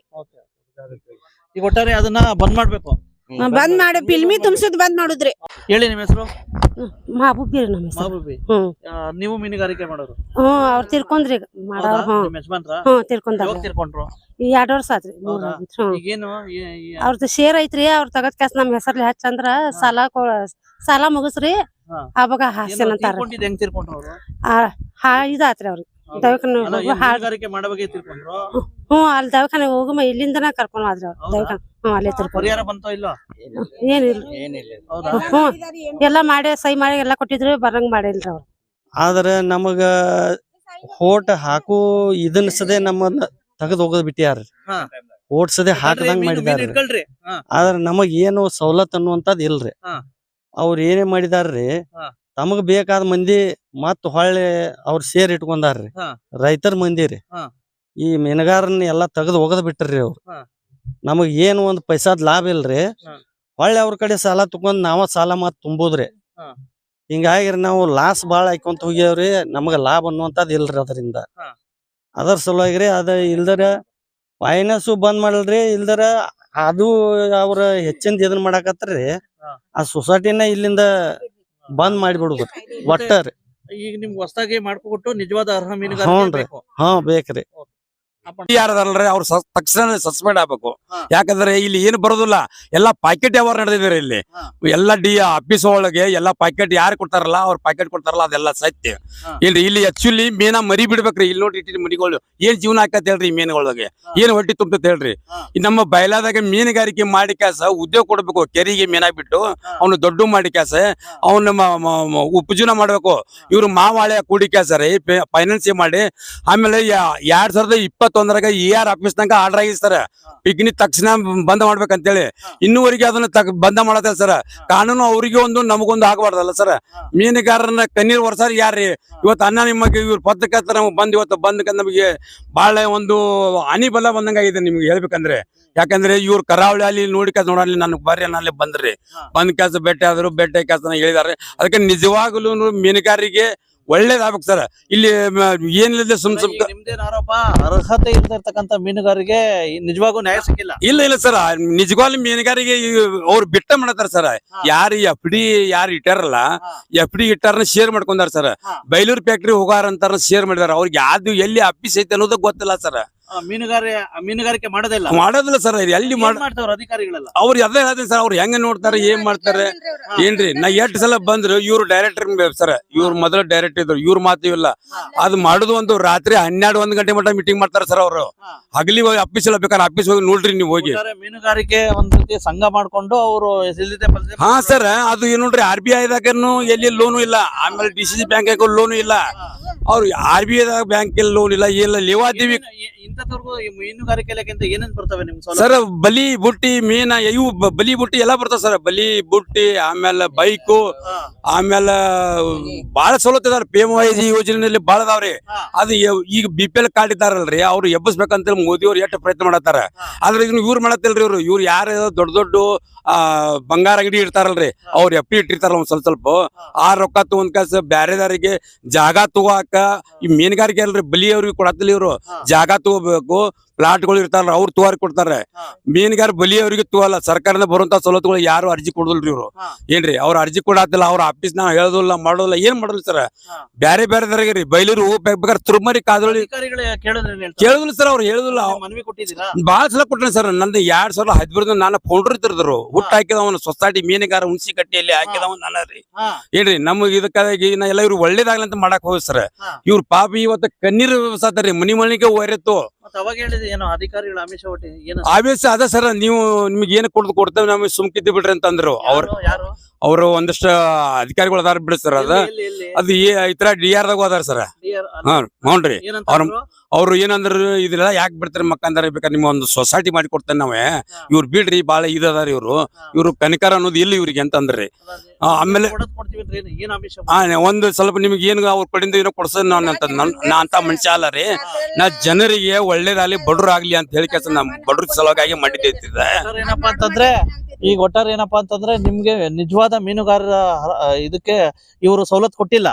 ಈಗ ಒಟ್ಟಾರೆ ಅದನ್ನ ಬಂದ್ ಮಾಡ್ಬೇಕು. ಬಂದ್ ಮಾಡಿ ಫಿಲ್ಮಿ ತುಂಬಿಸೋದ್ ಬಂದ್ ಮಾಡುದ್ರಿ. ಹೇಳಿ, ನಿಮ್ಮ ಹೆಸರು? ಮಹಬೂಬಿ ನಮ್ಮ ಹೆಸರು. ಮಹಬೂಬಿ. ನೀವು ಮೀನುಗಾರಿಕೆ ಮಾಡೋರು? ಅವ್ರು ತಿರ್ಕೊಂಡ್ರಿ ತಿರ್ಕೊಂಡ್ರು 2 ವರ್ಷ ಆತ್ರಿ. ಅವ್ರದ್ದು ಶೇರ್ ಐತ್ರಿ. ಅವ್ರ ತಗದ್ ಕೆಸ್ ನಮ್ ಹೆಸರ್ಲಿ ಹಚ್ಚಂದ್ರ ಸಾಲ ಮುಗಿಸ್ರಿ ಅವಾಗ ಹಾಸ್ಯನ್ ಅಂತಾರ. ಹೆಂಗ್ ತಿರ್ಕೊಂಡ್ರು? ಇದಾತ್ರಿ ಅವ್ರಿಗೆ ದವಾಖಾನೆ ಅಲ್ಲ, ಹೋಗು ಏನ್ ಮೀನುಗಾರಿಕೆ ಮಾಡೋ ಬಗ್ಗೆ ತಿಳ್ಕೊಂಡ್ರು? ಅಲ್ಲಿ ದವಾಖಾನೆ ಹೋಗು ಇಲ್ಲಿಂದನ ಕರ್ಕೊಂಡ್ ಹೋದ್ರು ಅವ್ರು. ಹೌದಾ? ಅಲ್ಲೇ ತಿರ್ಕೊಂಡು ಪರಿಹಾರ ಬಂತೋ ಇಲ್ಲೋ? ಏನಿಲ್ಲ ಹೌದಾ? ಎಲ್ಲ ಮಾಡಿ ಸಹಿ ಮಾಡಿ ಎಲ್ಲ ಕೊಟ್ಟಿದ್ರು ಬರಂಗ್ ಮಾಡಿಲ್ರಿ ಅವ್ರು. ಆದ್ರೆ ನಮಗ ಹೋಟ್ ಹಾಕು ಇದನ್ನ ಸದೇ ನಮ್ಮನ್ನ ತೆಗೆದು ಹೋಗೋದ್ ಬಿಟ್ಟಾರ್ರಿ. ಹಾ. ಹೋಟ್ ಸದೇ ಹಾಕದಂಗ್ ಮೀನು ಮಾಡಿದಾರ್ರಿ. ಇಟ್ಕೊಳ್ರಿ. ಹಾ. ಆದ್ರ ನಮಗ್ ಏನು ಸವಲತ್ತು ಅನ್ನುವಂಥದ್ ಇಲ್ರಿ. ಹಾ. ಅವ್ರ ಏನೇ ಮಾಡಿದಾರ್ರಿ, ಹಾ. ತಮಗ್ ಬೇಕಾದ ಮಂದಿ ಮತ್ ಹೊಳ್ಳಿ ಅವ್ರ ಸೇರ್ ಇಟ್ಕೊಂಡಾರ್ರಿ. ಹಾ. ರೈತರ ಮಂದಿ ರೀ. ಹಾ. ಈ ಮೀನುಗಾರನ್ನ ಎಲ್ಲಾ ತೆಗೆದು ಹೋಗದ್ ಬಿಟ್ರಿ ಅವ್ರು. ಹಾ. ನಮಗ್ ಏನು ಒಂದ್ ಪೈಸಾದ್ ಲಾಭ ಇಲ್ರಿ. ಹಾ. ಹೊಳ್ಳಿ ಅವ್ರ ಕಡೆ ಸಾಲ ತಗೊಂಡ್ ನಾವ ಸಾಲ ಮತ್ ತುಂಬುದ್ರಿ. ಹಾ. ಹಿಂಗಾಗಿ ನಾವು ಲಾಸ್ ಬಾಳ ಹಾಕೊಂತ ಹೋಗ್ಯಾವ್ರಿ. ನಮಗ ಲಾಭ ಅನ್ನುವಂಥದ್ ಇಲ್ರಿ ಅದರಿಂದ. ಹಾ. ಅದರ ಸಲುವಾಗಿ ಅದ ಇಲ್ದರ ಫೈನಾನ್ಸ್ ಬಂದ್ ಮಾಡಲ್ರಿ. ಇಲ್ದರ ಅದು ಅವ್ರ ಹೆಚ್ಚಿಂದ ಇದನ್ ಮಾಡಾಕತ್ರಿ. ಹಾ. ಆ ಸೊಸೈಟಿನ ಇಲ್ಲಿಂದ ಬಂದ್ ಮಾಡಿಬಿಡುದು ಒಟ್ಟ ರೀ. ಈಗ ನಿಮ್ಗೆ ಹೊಸದಾಗಿ ಮಾಡ್ಕೊಟ್ಟು ನಿಜವಾದ ಅರ್ಹ ಹ್ಞೂನ್ರಿ. ಮೀನುಗಾರಿಕೆ ಬೇಕು. ಹಾ ಬೇಕ್ರಿ. ಯಾರದಾರಲ್ರಿ ಅವ್ರು ತಕ್ಷಣ ಸಸ್ಪೆಂಡ್ ಆಗ್ಬೇಕು. ಹಾ. ಯಾಕಂದ್ರೆ ಇಲ್ಲಿ ಏನು ಬರೋದಿಲ್ಲ, ಎಲ್ಲಾ ಪ್ಯಾಕೆಟ್ ವ್ಯವಹಾರ ನಡೆದಿದೆ ಇಲ್ಲಿ. ಹಾ. ಎಲ್ಲಾ ಆಫೀಸ್ ಒಳಗೆ ಎಲ್ಲಾ ಪ್ಯಾಕೆಟ್ ಯಾರು ಕೊಡ್ತಾರಲ್ಲ ಅವ್ರ ಪ್ಯಾಕೆಟ್ ಕೊಡ್ತಾರಲ್ಲ ಅದೆಲ್ಲ ಸತ್ಯ. ಹಾ. ಇಲ್ರಿ ಇಲ್ಲಿ ಆಕ್ಚುಲಿ ಮೀನಾ ಮರಿ ಬಿಡ್ಬೇಕ್ರಿ. ಇಲ್ಲಿ ನೋಡ್ರಿ ಇಟ್ಟಿನ ಮರಿಗಳು ಏನ್ ಜೀವನ ಆಕತ್ ಹೇಳ್ರಿ ಈ ಮೀನುಗಳಿಗೆ. ಹಾ. ಏನ್ ಹೊಟ್ಟಿ ತುಂಬತ್ ಹೇಳ್ರಿ. ಹಾ. ಈ ನಮ್ಮ ಬಯಲಾದಾಗ ಮೀನುಗಾರಿಕೆ ಮಾಡಿ ಕಾಸ ಉದ್ಯೋಗ ಕೊಡ್ಬೇಕು. ಕೆರೆಗೆ ಮೀನಾ ಬಿಟ್ಟು ಹಾ. ಅವ್ನು ದೊಡ್ಡ ಮಾಡಿ ಕಾಸ ಅವ್ನ ಉಪಜೀವನ ಮಾಡ್ಬೇಕು. ಇವ್ರು ಮಾವಾಳೆ ಕೂಡಿ ಕಾಸ ರೀ ಫೈನಾನ್ಸ್ ಮಾಡಿ. ಆಮೇಲೆ 2021 ER ಆಫೀಸ್ ತನಕ ಆರ್ಡರ್ ಆಗಿದೆ ಸರ್. ಪಿಕ್ನಿಕ್ ತಕ್ಷಣ ಬಂದ್ ಮಾಡ್ಬೇಕಂತೇಳಿ. ಇನ್ನೂವರೆಗೆ ಅದನ್ನ ಬಂದ ಮಾಡತ್ತೆ ಸರ್. ಕಾನೂನು ಅವ್ರಿಗೆ ಒಂದು ನಮಗೊಂದು ಆಗಬಾರ್ದಲ್ಲ ಸರ್. ಮೀನುಗಾರನ ಕಣ್ಣೀರ್ ವರ್ಷಾರ ಯಾರ್ರಿ ಇವತ್ತು ಅನ್ನ ನಿಮಗೆ ಇವ್ರ ಪತ್ರಕರ್ತ ನಮ್ಗೆ ಬಂದ್ ಇವತ್ತು ಬಂದ ನಮಗೆ ಬಹಳ ಒಂದು ಹಾನಿ ಬಲ ಬಂದಂಗಾಗಿದೆ ನಿಮ್ಗೆ ಹೇಳ್ಬೇಕಂದ್ರೆ. ಯಾಕಂದ್ರೆ ಇವ್ರ ಕರಾವಳಿ ಅಲ್ಲಿ ನೋಡಿ ನೋಡಲಿ ನನಗೆ ಬರ್ರಿ ಅಲ್ಲಿ ಬಂದ್ರಿ. ಬಂದ್ ಕೆಲಸ ಭೇಟಿ ಆದ್ರು ಭೇಟಿ ಕೆಲಸ ಹೇಳಿದಾರೆ. ಅದಕ್ಕೆ ನಿಜವಾಗ್ಲೂ ಮೀನುಗಾರಿಗೆ ಒಳ್ಳೇದಾಗ್ಬೇಕು ಸರ್. ಇಲ್ಲಿ ಏನಿಲ್ಲ ಸುಮ್ ಸುಮ್ ನಿಮ್ದೇನ್ ಆರೋಪ? ಅರ್ಹತೆ ಇರ್ತಕ್ಕಂತ ಮೀನುಗಾರಿಗೆ ನಿಜವಾಗೂ ನ್ಯಾಯ ಸಿಕ್ಕಿಲ್ಲ. ಇಲ್ಲ ಸರ್. ನಿಜವಾಗ್ಲೂ ಮೀನುಗಾರಿಗೆ ಅವ್ರು ಬಿಟ್ಟ ಮಾಡತಾರ ಸರ್. ಯಾರು FD ಯಾರು ಇಟ್ಟಾರಲ್ಲ, FD ಇಟ್ಟಾರನ್ನ share ಮಾಡ್ಕೊಂಡಾರ sir. Bailur factory ಹೋಗಾರ ಅಂತಾರ ಶೇರ್ ಮಾಡಿದಾರ. ಅವ್ರಿಗೆ ಯಾವ್ದು ಎಲ್ಲಿ ಅಪ್ಪಿಸ್ ಐತೆ ಅನ್ನೋದು ಗೊತ್ತಿಲ್ಲ ಸರ್. ಮೀನುಗಾರಿಕೆ ಮಾಡೋದಿಲ್ಲ ಸರ್. ಎಲ್ಲಿ ಮಾಡ್ತಾವ್ರ ಅಧಿಕಾರಿಗಳೆಲ್ಲ? ಅವ್ರು ಅದೇ ಹೇಳ್ತೀನಿ ಸರ್. ಅವ್ರು ಹೆಂಗ ನೋಡ್ತಾರೆ ಏನ್ ಮಾಡ್ತಾರೆ ಏನ್ರಿ. ನಾ 8 ಸಲ ಬಂದ್ರು ಇವ್ರು ಡೈರೆಕ್ಟರ್ ಸರ್. ಇವ್ರು ಮೊದಲು ಡೈರೆಕ್ಟರ್ ಇದ್ರು. ಇವ್ರು ಮಾತಿಲ್ಲ. ಅದು ಮಾಡುದು ಒಂದು ರಾತ್ರಿ 12-1 ಗಂಟೆ ಮಟ್ಟ ಮೀಟಿಂಗ್ ಮಾಡ್ತಾರೆ ಸರ್. ಅವರು ಹಗಲಿ ಆಫೀಸ್ ಎಲ್ಲ ಬೇಕಾದ್ರೆ ಆಫೀಸ್ ಹೋಗಿ ನೋಡ್ರಿ ನೀವು ಹೋಗಿ. ಮೀನುಗಾರಿಕೆ ಒಂದ್ ರೀತಿ ಸಂಘ ಮಾಡ್ಕೊಂಡು ಅವರು ಹಾ ಸರ್. ಅದು ಏನ್ ನೋಡ್ರಿ RBI ದಾಗನು ಎಲ್ಲಿ ಲೋನು ಇಲ್ಲ. ಆಮೇಲೆ DCC ಬ್ಯಾಂಕ್ ಲೋನು ಇಲ್ಲ. ಅವ್ರು RBI ದಾಗ ಬ್ಯಾಂಕ್ ಲೋನ್ ಇಲ್ಲ. ಏನಿಲ್ಲ ಲೇವಾದೇವಿ ಇಂಥವ್ರಿಗೂ ಮೀನುಗಾರಿಕೆ ಇಲಾಖೆಯಿಂದ ಏನೇನ್ ಬರ್ತವೆ ನಿಮ್ ಸರ್? ಬಲಿ ಬುಟ್ಟಿ ಮೀನ ಇವು ಬಲಿ ಬುಟ್ಟಿ ಎಲ್ಲಾ ಬರ್ತಾವ ಸರ್. ಬಲಿ ಬುಟ್ಟಿ ಆಮೇಲೆ ಬೈಕು ಆಮೇಲೆ ಬಾಳ ಸವಲತ್ತು ಇದಾವ್ರಿ. PMYG ಯೋಜನೆಯಲ್ಲಿ ಬಾಳ ಅದಾವ್ರಿ. ಅದು ಈಗ BPL ಕಾರ್ಡ್ ಇದ್ದಾರಲ್ರಿ ಅವ್ರು ಎಬ್ಬಿಸ್ಬೇಕಂತ ಮೋದಿ ಅವ್ರು ಎಷ್ಟು ಪ್ರಯತ್ನ ಮಾಡತ್ತಾರ. ಆದ್ರೆ ಇದನ್ನ ಇವ್ರು ಮಾಡತ್ತಿಲ್ರಿ. ಇವ್ರು ಯಾರು ದೊಡ್ಡ ಬಂಗಾರ ಅಂಗಡಿ ಇರ್ತಾರಲ್ರಿ ಅವ್ರು FD ಇಟ್ಟಿರ್ತಾರ ಒಂದ್ ಸ್ವಲ್ಪ ಆ ರೊಕ್ಕ ತಗೊಂಡ್ ಕಾಸ ಬ್ಯಾರೆದಾರಿಗೆ ಜಾಗ ತಗೋಕ. ಈ ಮೀನುಗಾರಿಕೆ ಅಲ್ರಿ ಬಲಿ ಅವ್ರಿಗೆ ಕೊಡತ್ತಿಲ್ಲ. ಇವ್ರು ಜಾಗ ತಗೋಬೇಕು. ಪ್ಲಾಟ್ಗಳು ಇರ್ತಾರ ಅವ್ರು ತೋರಿ ಕೊಡ್ತಾರೆ. ಮೀನುಗಾರ ಬಲಿ ಅವ್ರಿಗೆ ತಗೋಲ್ಲ. ಸರ್ಕಾರದಿಂದ ಬರುವಂತ ಸವಲತ್ತುಗಳು ಯಾರು ಅರ್ಜಿ ಕೊಡುದಿಲ್ರಿ ಇವ್ರು. ಏನ್ರಿ ಅವ್ರ ಅರ್ಜಿ ಕೊಡತ್ತಿಲ್ಲ. ಅವ್ರ ಆಫೀಸ್ ನಾವ್ ಹೇಳೋದಿಲ್ಲ ಮಾಡೋದಿಲ್ಲ. ಏನ್ ಮಾಡೋದಿಲ್ಲ ಸರ್. ಬ್ಯಾರೆ ರೀ ಬೈಲೂರು ಹೋಗ್ಬೇಕಾದ್ರೆ ತುರ್ಮರಿ ಕಾದ್ರೊಳಿ ಕೇಳುದಿಲ್ಲ ಸರ್. ಅವ್ರು ಹೇಳುದಿಲ್ಲ. ಬಾಳ ಸಲ ಕೊಟ್ಟ ಸರ್. ನಂದು 2015 ನಾನು ಫೌಂಡರ್ ಇರ್ತಿದ್ರು. ಹುಟ್ಟು ಹಾಕಿದವನು ಸೊಸೈಟಿ ಮೀನುಗಾರ ಹುಣಸಿ ಕಟ್ಟಿಯಲ್ಲಿ ಹಾಕಿದವನ್ ನಾನು ರೀ. ಏನ್ರಿ ನಮಗ್ ಇದಕ್ಕಾಗಿ ಎಲ್ಲ ಇವ್ರು ಒಳ್ಳೇದಾಗ್ಲಿ ಅಂತ ಮಾಡಕ್ ಹೋಗಿ ಸರ್. ಇವ್ರ ಪಾಪ ಇವತ್ತು ಕಣ್ಣೀರ್ ಸಾತಾರಿ ಮನಿ ಮನಿಗೆ ಒರೆತ್ತು. ಅವಾಗ ಹೇಳಿದ್ರೆ ಏನೋ ಅಧಿಕಾರಿಗಳ ಆಮಿಷ ಒಟ್ಟಿ ಆವೇಶ ಅದ ಸರ್. ನೀವು ನಿಮ್ಗೆ ಏನ್ ಕೊಡ್ತೇವೆ ನಮಗೆ ಸುಮ್ಕಿದ್ದು ಬಿಡ್ರಿ ಅಂತಂದ್ರು. ಅವ್ರು ಒಂದಷ್ಟು ಅಧಿಕಾರಿಗಳು ಅದಾರ ಬಿಡಿ ಸರ್. ಅದು ಈ ತರ DR ದಾಗ ಹೋದಾರ ಸರ್. ಹ್ಞೂನ್ರಿ. ಅವ್ರು ಏನಂದ್ರ ಇದೆಲ್ಲ ಯಾಕೆ ಬಿಡ್ತಾರೆ ಮಕ್ಕಂದಾರ ಬೇಕಾದ್ರೆ ನಿಮ್ಮ ಒಂದು ಸೊಸೈಟಿ ಮಾಡಿ ಕೊಡ್ತೇನೆ ನಾವೇ. ಇವ್ರು ಬಿಡ್ರಿ ಬಾಳ ಇದದಾರ ಇವ್ರು ಕನಿಕಾರ ಅನ್ನೋದು ಇಲ್ಲ ಇವ್ರಿಗೆ ಅಂತಂದ್ರಿ. ಆಮೇಲೆ ಒಂದು ಸ್ವಲ್ಪ ನಿಮ್ಗೆ ಏನು ಅವ್ರ ಕಡೆಯಿಂದ ಏನೋ ಕೊಡ್ಸೋದ್ ನಾ ಅಂತ ಮನುಷ್ಯ ಅಲ್ಲ ರೀ. ನಾ ಜನರಿಗೆ ಒಳ್ಳೇದಾಗ್ಲಿ ಬಡ್ರಾಗ್ಲಿ ಅಂತ ಹೇಳಿ ಕೆಲಸ ನಮ್ ಬಡ್ರ ಸಲುವಾಗಿ ಮಾಡಿದ್ದೆ. ಏನಪ್ಪಾ ಅಂತಂದ್ರೆ ಈಗ ಒಟ್ಟಾರೆ ಏನಪ್ಪಾ ಅಂತಂದ್ರೆ ನಿಮ್ಗೆ ನಿಜವಾದ ಮೀನುಗಾರರ ಇದಕ್ಕೆ ಇವರು ಸವಲತ್ತು ಕೊಟ್ಟಿಲ್ಲ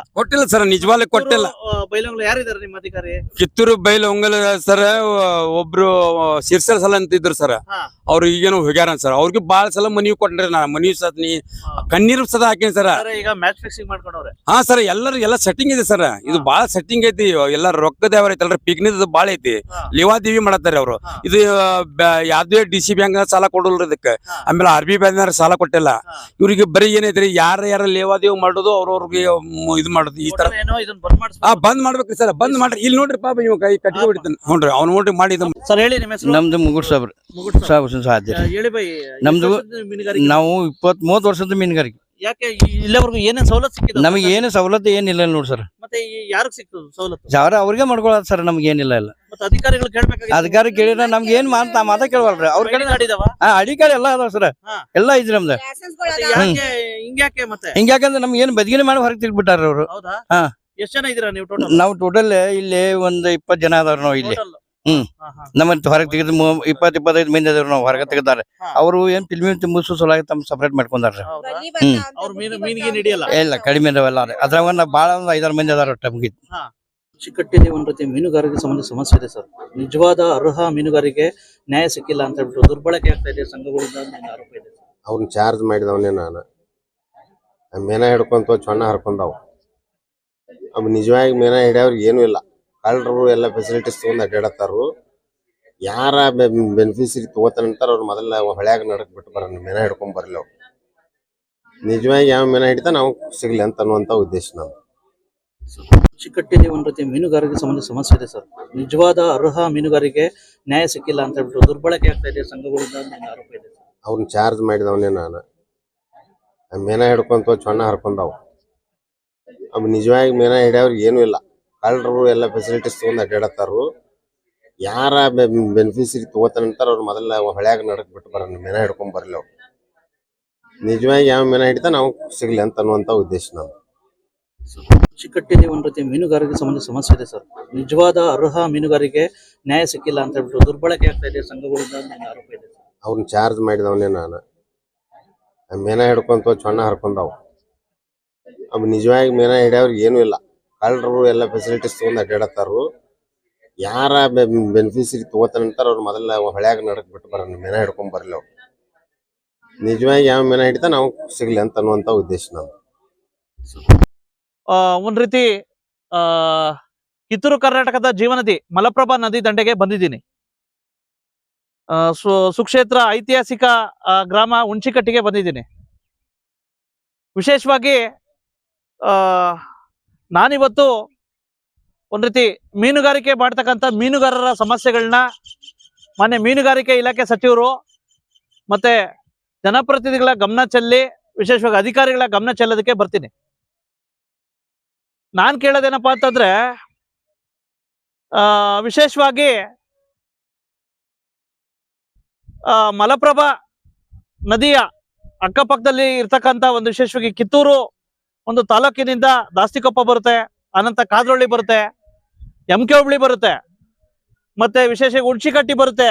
ಸರ್. ನಿಜವಾಗ್ಲೂ ಕೊಟ್ಟಿಲ್ಲ. ಬೈಲೊಂಗಲ ಯಾರಿದ್ದಾರೆ ನಿಮ್ಮ ಅಧಿಕಾರಿ? ಕಿತ್ತೂರು ಬೈಲೊಂಗಲ ಸರ್ ಒಬ್ರು ಶಿರ್ಸಲ್ ಸಲ ಅಂತಿದ್ರು ಸರ್. ಅವ್ರು ಈಗೇನೋ ಹೋಗ್ಯಾರ ಸರ್. ಅವ್ರಿಗೆ ಬಾಳ ಸಲ ಮನವಿ ಕೊಟ್ರಿ. ನಾ ಮನವಿ ಸತ್ನಿ ಕಣ್ಣೀರು ಸದ ಹಾಕೇನಿ ಸರ್. ಈಗ ಮ್ಯಾಚ್ ಫಿಕ್ಸಿಂಗ್ ಮಾಡ್ಕೊಂಡವ್ರೆ. ಹಾ ಸರ್. ಎಲ್ಲ ಸೆಟ್ಟಿಂಗ್ ಇದೆ ಸರ್. ಇದು ಬಾಳ ಸೆಟ್ಟಿಂಗ್ ಐತಿ. ಎಲ್ಲ ರೊಕ್ಕದ ಯಾವ ಐತಲ್ರಿ ಪಿಕ್ನಿಕ್ ಬಾಳ ಐತಿ. ಲೇವಾದೇವಿ ಮಾಡತ್ತಾರೆ ಅವ್ರು. ಇದು ಯಾವ್ದೇ DC ಬ್ಯಾಂಕ್ ಸಾಲ ಕೊಡಲ್ರಿ ಇದಕ್ಕೆ. ಆಮೇಲೆ RBI ಬ್ಯಾಂಕ್ ಸಾಲ ಕೊಟ್ಟಿಲ್ಲ. ಇವ್ರಿಗೆ ಬರೀ ಏನೈತ್ರಿ ಯಾರ ಲೇವಾದೇವಿ ಮಾಡೋದು ಅವ್ರವ್ರಿಗೆ ಇದು ಮಾಡೋದು ಈ ತರ ಏನೋ ಇದನ್ನ ಬಂದ್ ಮಾಡಿಸ್ಬೇಕು. ಬಂದ್ ಮಾಡ್ಬೇಕ್ರಿ ಸರ್. ಬಂದ್ ಮಾಡ್ರಿ. ಇಲ್ಲಿ ನೋಡ್ರಿ ಪಾಪ ಇವ್ ಕೈ ಕಟ್ಟಿಗೆ ಹೊಡಿತಾನೆ. ನೋಡ್ರಿ ಅವ್ನು ನೋಡ್ರಿ ಮಾಡಿ ಸರ್ ಹೇಳಿ ನಿಮ್ಮ ಹೆಸರು? ನಮ್ದು ಮುಗುಡ್ ಸಾಬ್ರಿ ಮುಗುಟ್ ಸಾಬ್ ಸಾಧ್ಯ. ಹೇಳಿ ಬೈ. ನಮ್ದು ಎಷ್ಟು ವರ್ಷದ ಮೀನುಗಾರಿಕೆ? ನಾವು 30 ವರ್ಷದ ಮೀನುಗಾರಿಕೆ. ಯಾಕೆ ಇಲ್ಲಿವರೆಗೂ ಏನೇನ್ ಸವಲತ್ತು ಸಿಕ್ಕಿದೆ? ನಮಗೆ ಏನು ಸವಲತ್ತು ಏನಿಲ್ಲ ನೋಡಿ ಸರ್. ಮತ್ತೆ ಯಾರಿಗೆ ಸಿಕ್ತದ ಸವಲತ್ತು? ಯಾರ ಅವ್ರಿಗೆ ಮಾಡ್ಕೊಳತ್ ಸರ್, ನಮ್ಗೆ ಏನಿಲ್ಲ ಇಲ್ಲ. ಮತ್ತೆ ಅಧಿಕಾರಿಗಳು ಕೇಳ್ಬೇಕಾಗಿತ್ತು. ಅಧಿಕಾರಿ ಕೇಳಿದ್ರೆ ನಮ್ಗೆ ಏನ್ ಮಾತಾ ಕೇಳವಲ್ರಿ ಅವ್ರ ಕಡೆ. ಅಡಿದಾವ? ಅಡಿಕಾರಿ ಎಲ್ಲ ಅದಾವ ಸರ್, ಹಾ. ಎಲ್ಲ ಐತ್ರಿ ನಮ್ದು. ಯಾಕೆ ಹಿಂಗ್ಯಾಕೆ ಮತ್ತೆ? ಹಿಂಗ್ಯಾಕಂದ್ರೆ ನಮ್ಗೆ ಏನ್ ಬದಿಗಿನ ಮಾಡಿ ಹೊರಗೆ ತಿಳ್ಬಿಟ್ಟಾರ ಅವ್ರು. ಹೌದಾ? ಹಾ. ಎಷ್ಟ್ ಜನ ಇದೀರಾ ನೀವು ಟೋಟಲ್? ನಾವು ಟೋಟಲ್ ಇಲ್ಲಿ ಒಂದ್ 20 ಜನ ಅದಾವ್ರಿ ನಾವು ಇಲ್ಲಿ. ಹ್ಮ್. ನಮ್ಮ ಹೊರಗೆ ತೆಗೆದು 20-25 ಮಂದಿ ಅದಾವ್ರಿ ನಾವು ಹೊರಗೆ ತೆಗ್ದಾರೆ. ಅವರು ಏನ್ ಫಿಲ್ಮಿ ಮುಗಿಸೋ ಸಲುವಾಗಿ ತಮ್ಮ ಸಪರೇಟ್ ಮಾಡ್ಕೊಂಡಾರ. ಅವ್ರ ಮೀನಿಗೆ ಹಿಡಿಯಲ್ಲ? ಇಲ್ಲ, ಕಡಿಮೆ ಅದಾವೆಲ್ಲ. ಅದ್ರಾಗ ಒಂದ್ ಭಾಳ ಒಂದ್ 5-6 ಮಂದಿ ಅದಾರ ನಮ್ಗೆ. ಚಿಕ್ಕಟ್ಟಿಯಲ್ಲಿ ಒಂದ್ ರೀತಿ ಮೀನುಗಾರಿಕೆ ಸಂಬಂಧ ಸಮಸ್ಯೆ ಇದೆ ಸರ್. ನಿಜವಾದ ಅರ್ಹ ಮೀನುಗಾರಿಕೆ ನ್ಯಾಯ ಸಿಕ್ಕಿಲ್ಲ ಅಂತ ಹೇಳ್ಬಿಟ್ಟು ದುರ್ಬಳಕೆ ಆಗ್ತಾ ಇದೆ ಸಂಘಗಳಿಂದ ಆರೋಪ ಇದೆ. ಅವ್ನ ಚಾರ್ಜ್ ಮಾಡಿದವನೇ ನಾನು. ಮೇನ ಹಿಡ್ಕೊಂತ ಚೊಣ್ಣ ಹರ್ಕೊಂಡವ್. ಅವ್ ನಿಜವಾಗಿ ಮೇನ ಹಿಡಿಯವ್ರಿಗೆ ಏನೂ ಇಲ್ಲ. ಕಳ್ಳರು ಎಲ್ಲ ಫೆಸಿಲಿಟೀಸ್ ತೊಗೊಂಡು ಅಡ್ಡಾಡತ್ತಾರು. ಯಾರ ಬೆನಿಫಿಷರಿ ತಗೋತಾನಂತಾರ ಅವ್ರು ಮೊದಲ ಹೊಳ್ಯಾಗ ನಡಕ್ ಬಿಟ್ಟು ಬರೋಣ, ಮೇನ ಹಿಡ್ಕೊಂಡ್ ಬರ್ಲಿ ಅವ್ರು. ನಿಜವಾಗಿ ಯಾವ ಮೇನ ಹಿಡಿತಾನ ನಾವು ಸಿಗ್ಲಿ ಅಂತ ಅನ್ನುವಂತ ಉದ್ದೇಶ ನಾವು. ಚಿಕ್ಕಟ್ಟಿಯಲ್ಲಿ ಒಂದ್ ರೀತಿ ಮೀನುಗಾರಿಕೆ ಸಂಬಂಧ ಸಮಸ್ಯೆ ಇದೆ ಸರ್. ನಿಜವಾದ ಅರ್ಹ ಮೀನುಗಾರಿಕೆ ನ್ಯಾಯ ಸಿಕ್ಕಿಲ್ಲ ಅಂತ ಹೇಳ್ಬಿಟ್ಟು ದುರ್ಬಳಕೆ ಆಗ್ತಾ ಇದೆ ಸಂಘಗಳಿಂದ ಆರೋಪ ಇದೆ. ಅವ್ನ ಚಾರ್ಜ್ ಮಾಡಿದವನೇ ನಾನು. ಮೇನ ಹಿಡ್ಕೊಂತ ಚೊಣ್ಣ ಹರ್ಕೊಂಡವ್. ಅವ್ ನಿಜವಾಗಿ ಮೇನ ಹಿಡಿಯವ್ರಿಗೆ ಏನೂ ಇಲ್ಲ. ಕಳ್ಳರು ಎಲ್ಲ ಫೆಸಿಲಿಟೀಸ್ ತೊಗೊಂಡು ಅಡ್ಡಾಡತ್ತಾರು. ಯಾರ ಬೆನಿಫಿಷರಿ ತಗೋತಾನಂತಾರ ಅವ್ರು ಮೊದಲ ಹೊಳ್ಯಾಗ ನಡಕ್ ಬಿಟ್ಟು ಬರೋಣ, ಮೇನ ಹಿಡ್ಕೊಂಡ್ ಬರ್ಲಿ ಅವ್ರು. ನಿಜವಾಗಿ ಯಾವ ಮೇನ ಹಿಡಿತಾನ ನಾವು ಸಿಗ್ಲಿ ಅಂತ ಅನ್ನುವಂತ ಉದ್ದೇಶ ನಾವು. ಚಿಕ್ಕಟ್ಟಿಯಲ್ಲಿ ಒಂದ್ ರೀತಿ ಮೀನುಗಾರಿಕೆ ಸಂಬಂಧ ಸಮಸ್ಯೆ ಇದೆ ಸರ್. ನಿಜವಾದ ಅರ್ಹ ಮೀನುಗಾರಿಕೆ ನ್ಯಾಯ ಸಿಕ್ಕಿಲ್ಲ ಅಂತ ಹೇಳ್ಬಿಟ್ಟು ದುರ್ಬಳಕೆ ಆಗ್ತಾ ಇದೆ ಸಂಘಗಳಿಂದ ಆರೋಪ ಇದೆ. ಅವ್ನ ಚಾರ್ಜ್ ಮಾಡಿದವನೇ ನಾನು. ಮೇನ ಹಿಡ್ಕೊಂತ ಚೊಣ್ಣ ಹರ್ಕೊಂಡವ್. ಅವ್ ನಿಜವಾಗಿ ಮೇನ ಹಿಡಿಯವ್ರಿಗೆ ಏನೂ ಇಲ್ಲ. ಕಳ್ಳರು ಎಲ್ಲ ಫೆಸಿಲಿಟೀಸ್ ತೊಗೊಂಡು ಅಡ್ಡಾಡತ್ತಾರು. ಯಾರ ಬೆನಿಫಿಷರಿ ತಗೋತಾನಂತಾರ ಅವ್ರು ಮೊದಲ ಹೊಳ್ಯಾಗ ನಡಕ್ ಬಿಟ್ಟು ಬರೋಣ, ಮೇನ ಹಿಡ್ಕೊಂಡ್ ಬರ್ಲಿ ಅವ್ರು. ನಿಜವಾಗಿ ಯಾವ ಮೇನ ಹಿಡಿತಾನ ನಾವು ಸಿಗ್ಲಿ ಅಂತ ಅನ್ನುವಂತ ಉದ್ದೇಶ ನಾವು. ಒಂದ್ ರೀತಿ ಕಿತ್ತೂರು ಕರ್ನಾಟಕದ ಜೀವನದಿ ಮಲಪ್ರಭಾ ನದಿ ದಂಡೆಗೆ ಬಂದಿದ್ದೀನಿ. ಸುಕ್ಷೇತ್ರ ಐತಿಹಾಸಿಕ ಗ್ರಾಮ ಹುಣ್ಚಿಕಟ್ಟಿಗೆ ಬಂದಿದ್ದೀನಿ. ವಿಶೇಷವಾಗಿ ನಾನಿವತ್ತು ಒಂದ್ ರೀತಿ ಮೀನುಗಾರಿಕೆ ಮಾಡ್ತಕ್ಕಂಥ ಮೀನುಗಾರರ ಸಮಸ್ಯೆಗಳನ್ನ ಮಾನ್ಯ ಮೀನುಗಾರಿಕೆ ಇಲಾಖೆ ಸಚಿವರು ಮತ್ತೆ ಜನಪ್ರತಿನಿಧಿಗಳ ಗಮನ ಚೆಲ್ಲಿ, ವಿಶೇಷವಾಗಿ ಅಧಿಕಾರಿಗಳ ಗಮನ ಚೆಲ್ಲೋದಕ್ಕೆ ಬರ್ತೀನಿ. ನಾನ್ ಕೇಳೋದೇನಪ್ಪಾ ಅಂತಂದ್ರೆ, ವಿಶೇಷವಾಗಿ ಮಲಪ್ರಭಾ ನದಿಯ ಅಕ್ಕಪಕ್ಕದಲ್ಲಿ ಇರ್ತಕ್ಕಂಥ ಒಂದು ವಿಶೇಷವಾಗಿ ಕಿತ್ತೂರು ಒಂದು ತಾಲೂಕಿನಿಂದ ದಾಸ್ತಿಕೊಪ್ಪ ಬರುತ್ತೆ, ಅನಂತ ಕಾದ್ರೊಳ್ಳಿ ಬರುತ್ತೆ, MK ಹುಬ್ಳಿ ಬರುತ್ತೆ, ಮತ್ತೆ ವಿಶೇಷವಾಗಿ ಹುಣ್ಚಿಕಟ್ಟಿ ಬರುತ್ತೆ.